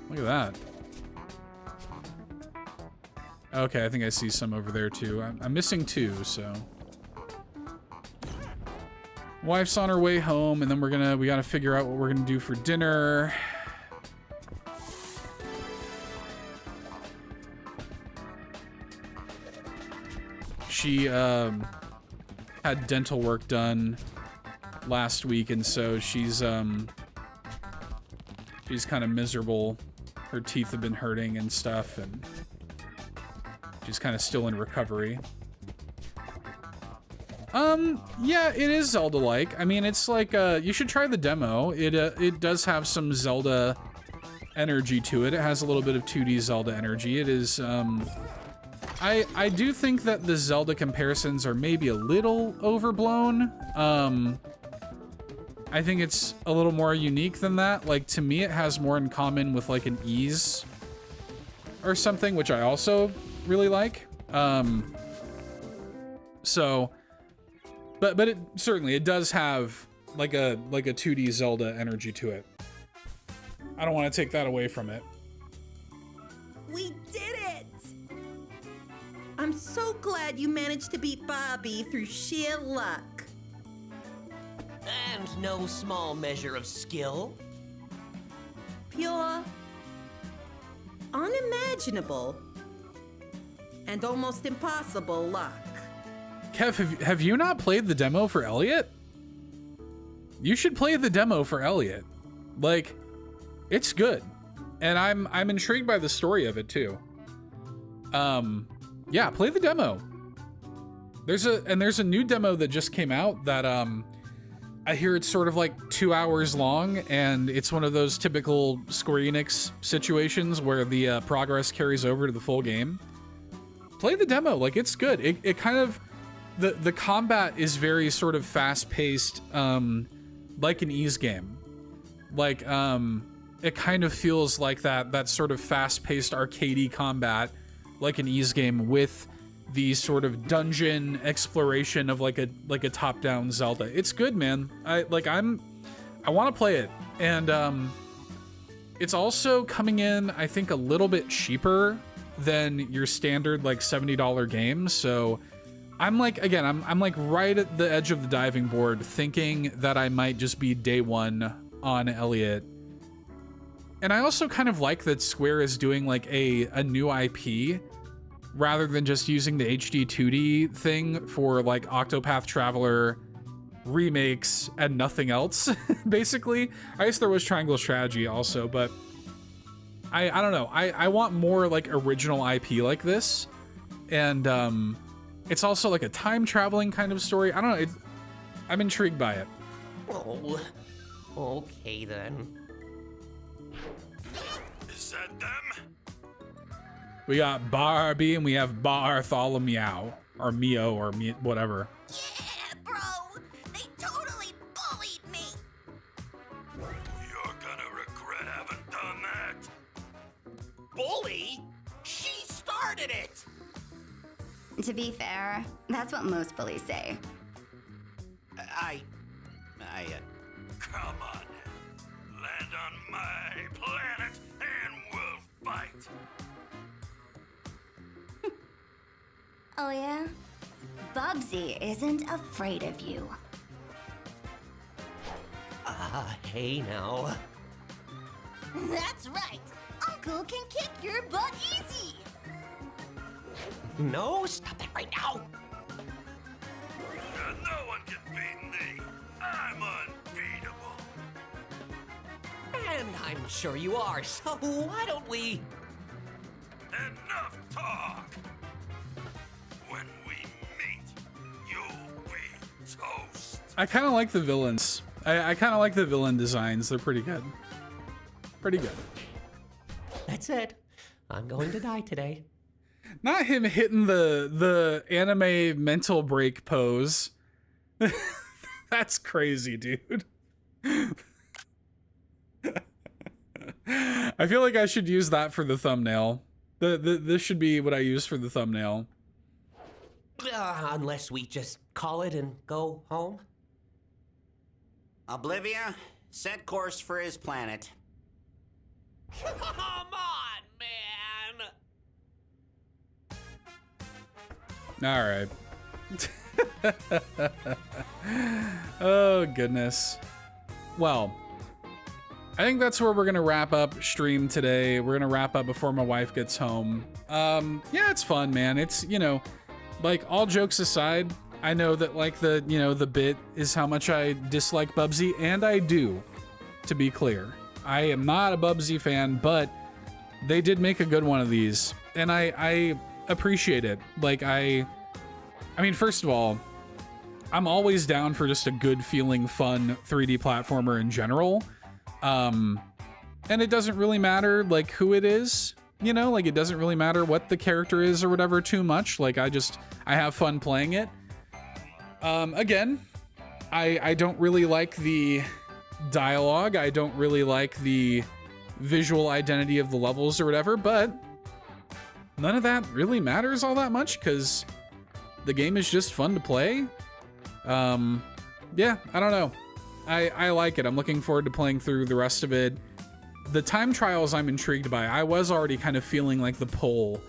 Look at that. Okay, I think I see some over there too. I'm missing two, so. Wife's on her way home, and then we gotta figure out what we're gonna do for dinner. She had dental work done last week, and so she's kind of miserable. Her teeth have been hurting and stuff, and she's kind of still in recovery. Yeah, it is Zelda-like. I mean, it's like, you should try the demo. It does have some Zelda energy to it. It has a little bit of 2D Zelda energy. It is, I do think that the Zelda comparisons are maybe a little overblown. I think it's a little more unique than that. Like, to me, it has more in common with, like, an Ease or something, which I also really like. So... But it certainly, it does have like a 2D Zelda energy to it. I don't want to take that away from it. We did it! I'm so glad you managed to beat Bobby through sheer luck. And no small measure of skill. Pure, unimaginable, and almost impossible luck. Kev, have you not played the demo for Elliot? You should play the demo for Elliot. Like, it's good. And I'm intrigued by the story of it too. Yeah, play the demo. There's a new demo that just came out that I hear it's sort of like 2 hours long, and it's one of those typical Square Enix situations where the progress carries over to the full game. Play the demo, like, it's good. It kind of, the combat is very sort of fast-paced, like an Ease game. Like, it kind of feels like that sort of fast-paced arcadey combat, like an Ease game, with the sort of dungeon exploration of like a top-down Zelda. It's good, man. I want to play it, and it's also coming in, I think, a little bit cheaper than your standard like $70 game. So I'm like, again, I'm like right at the edge of the diving board thinking that I might just be day one on Elliot. And I also kind of like that Square is doing like a new IP rather than just using the HD 2D thing for like Octopath Traveler remakes and nothing else, basically. I guess there was Triangle Strategy also, but I don't know. I want more like original IP like this. And it's also like a time traveling kind of story. I don't know. I'm intrigued by it. Oh, okay then. Is that them? We got Barbie and we have Bartholomew or Mio or whatever. Yeah, bro. They totally bullied me. You're gonna regret having done that. Bully? She started it! To be fair, that's what most bullies say. Come on. Land on my planet and we'll fight. Oh yeah? Bubsy isn't afraid of you. Hey now. That's right. Uncle can kick your butt easy. No, stop that right now. No one can beat me. I'm unbeatable. And I'm sure you are, so why don't we... Enough talk. When we meet, you'll be toast. I kind of like the villains. I kind of like the villain designs. They're pretty good. Pretty good. That's it. I'm going to die today. Not him hitting the anime mental break pose. That's crazy, dude. I feel like I should use that for the thumbnail. This should be what I use for the thumbnail. Unless we just call it and go home. Oblivia, set course for his planet. Come on, man! All right. Oh, goodness. Well, I think that's where we're going to wrap up stream today. We're going to wrap up before my wife gets home. Yeah, it's fun, man. It's, you know, like all jokes aside, I know that like the, you know, the bit is how much I dislike Bubsy, and I do, to be clear. I am not a Bubsy fan, but they did make a good one of these, and I appreciate it. Like I mean, first of all, I'm always down for just a good feeling, fun 3D platformer in general. And it doesn't really matter like who it is, you know, like it doesn't really matter what the character is or whatever too much. Like I have fun playing it. Again, I don't really like the dialogue. I don't really like the visual identity of the levels or whatever, but none of that really matters all that much because the game is just fun to play. Yeah, I don't know. I like it. I'm looking forward to playing through the rest of it. The time trials I'm intrigued by. I was already kind of feeling like the pull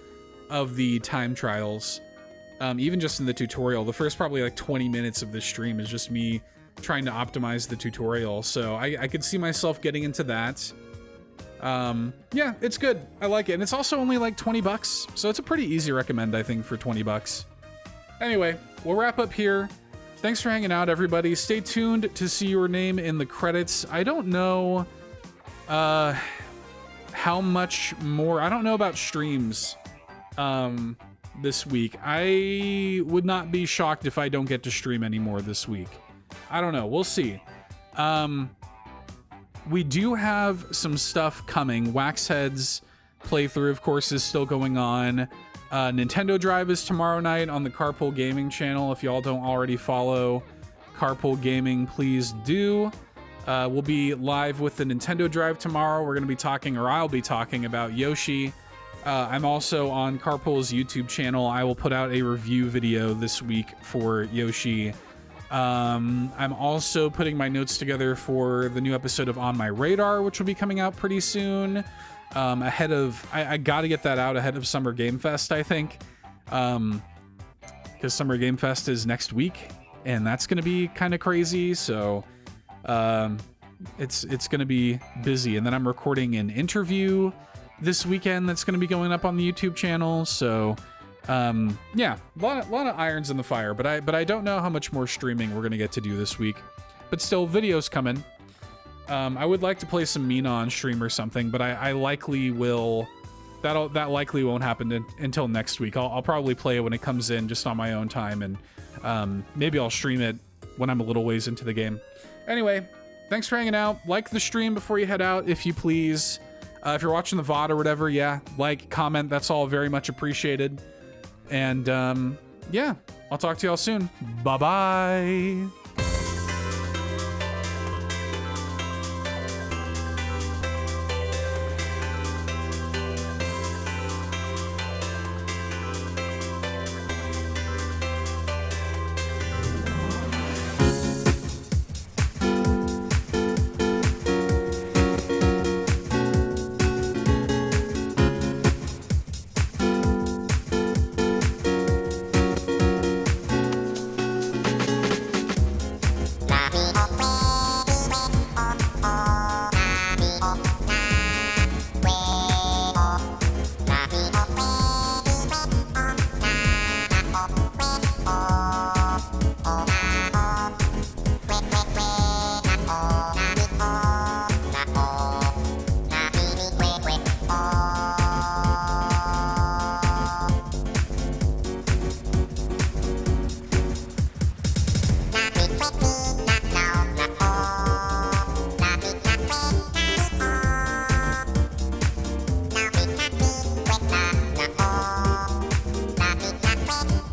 of the time trials. Even just in the tutorial. The first probably like 20 minutes of this stream is just me trying to optimize the tutorial. So I could see myself getting into that. Yeah, it's good. I like it. And it's also only like 20 bucks. So it's a pretty easy recommend, I think, for 20 bucks. Anyway, we'll wrap up here. Thanks for hanging out, everybody. Stay tuned to see your name in the credits. I don't know how much more. I don't know about streams this week. I would not be shocked if I don't get to stream anymore this week. I don't know. We'll see. We do have some stuff coming. Waxhead's playthrough, of course, is still going on. Nintendo Drive is tomorrow night on the Carpool Gaming channel. If y'all don't already follow Carpool Gaming, please do. We'll be live with the Nintendo Drive tomorrow. We're going to be talking, or I'll be talking about Yoshi. I'm also on Carpool's YouTube channel. I will put out a review video this week for Yoshi. I'm also putting my notes together for the new episode of On My Radar, which will be coming out pretty soon. Ahead of, I got to get that out ahead of Summer Game Fest, I think. because Summer Game Fest is next week, and that's going to be kind of crazy. So it's going to be busy. And then I'm recording an interview this weekend that's going to be going up on the YouTube channel. So yeah, a lot of irons in the fire. But I don't know how much more streaming we're going to get to do this week. But still, videos coming. I would like to play some Mina on stream or something, but I likely will. That likely won't happen until next week. I'll probably play it when it comes in, just on my own time, and maybe I'll stream it when I'm a little ways into the game. Anyway, thanks for hanging out. Like the stream before you head out, if you please. If you're watching the VOD or whatever, yeah, like, comment. That's all very much appreciated. And yeah, I'll talk to y'all soon. Bye-bye.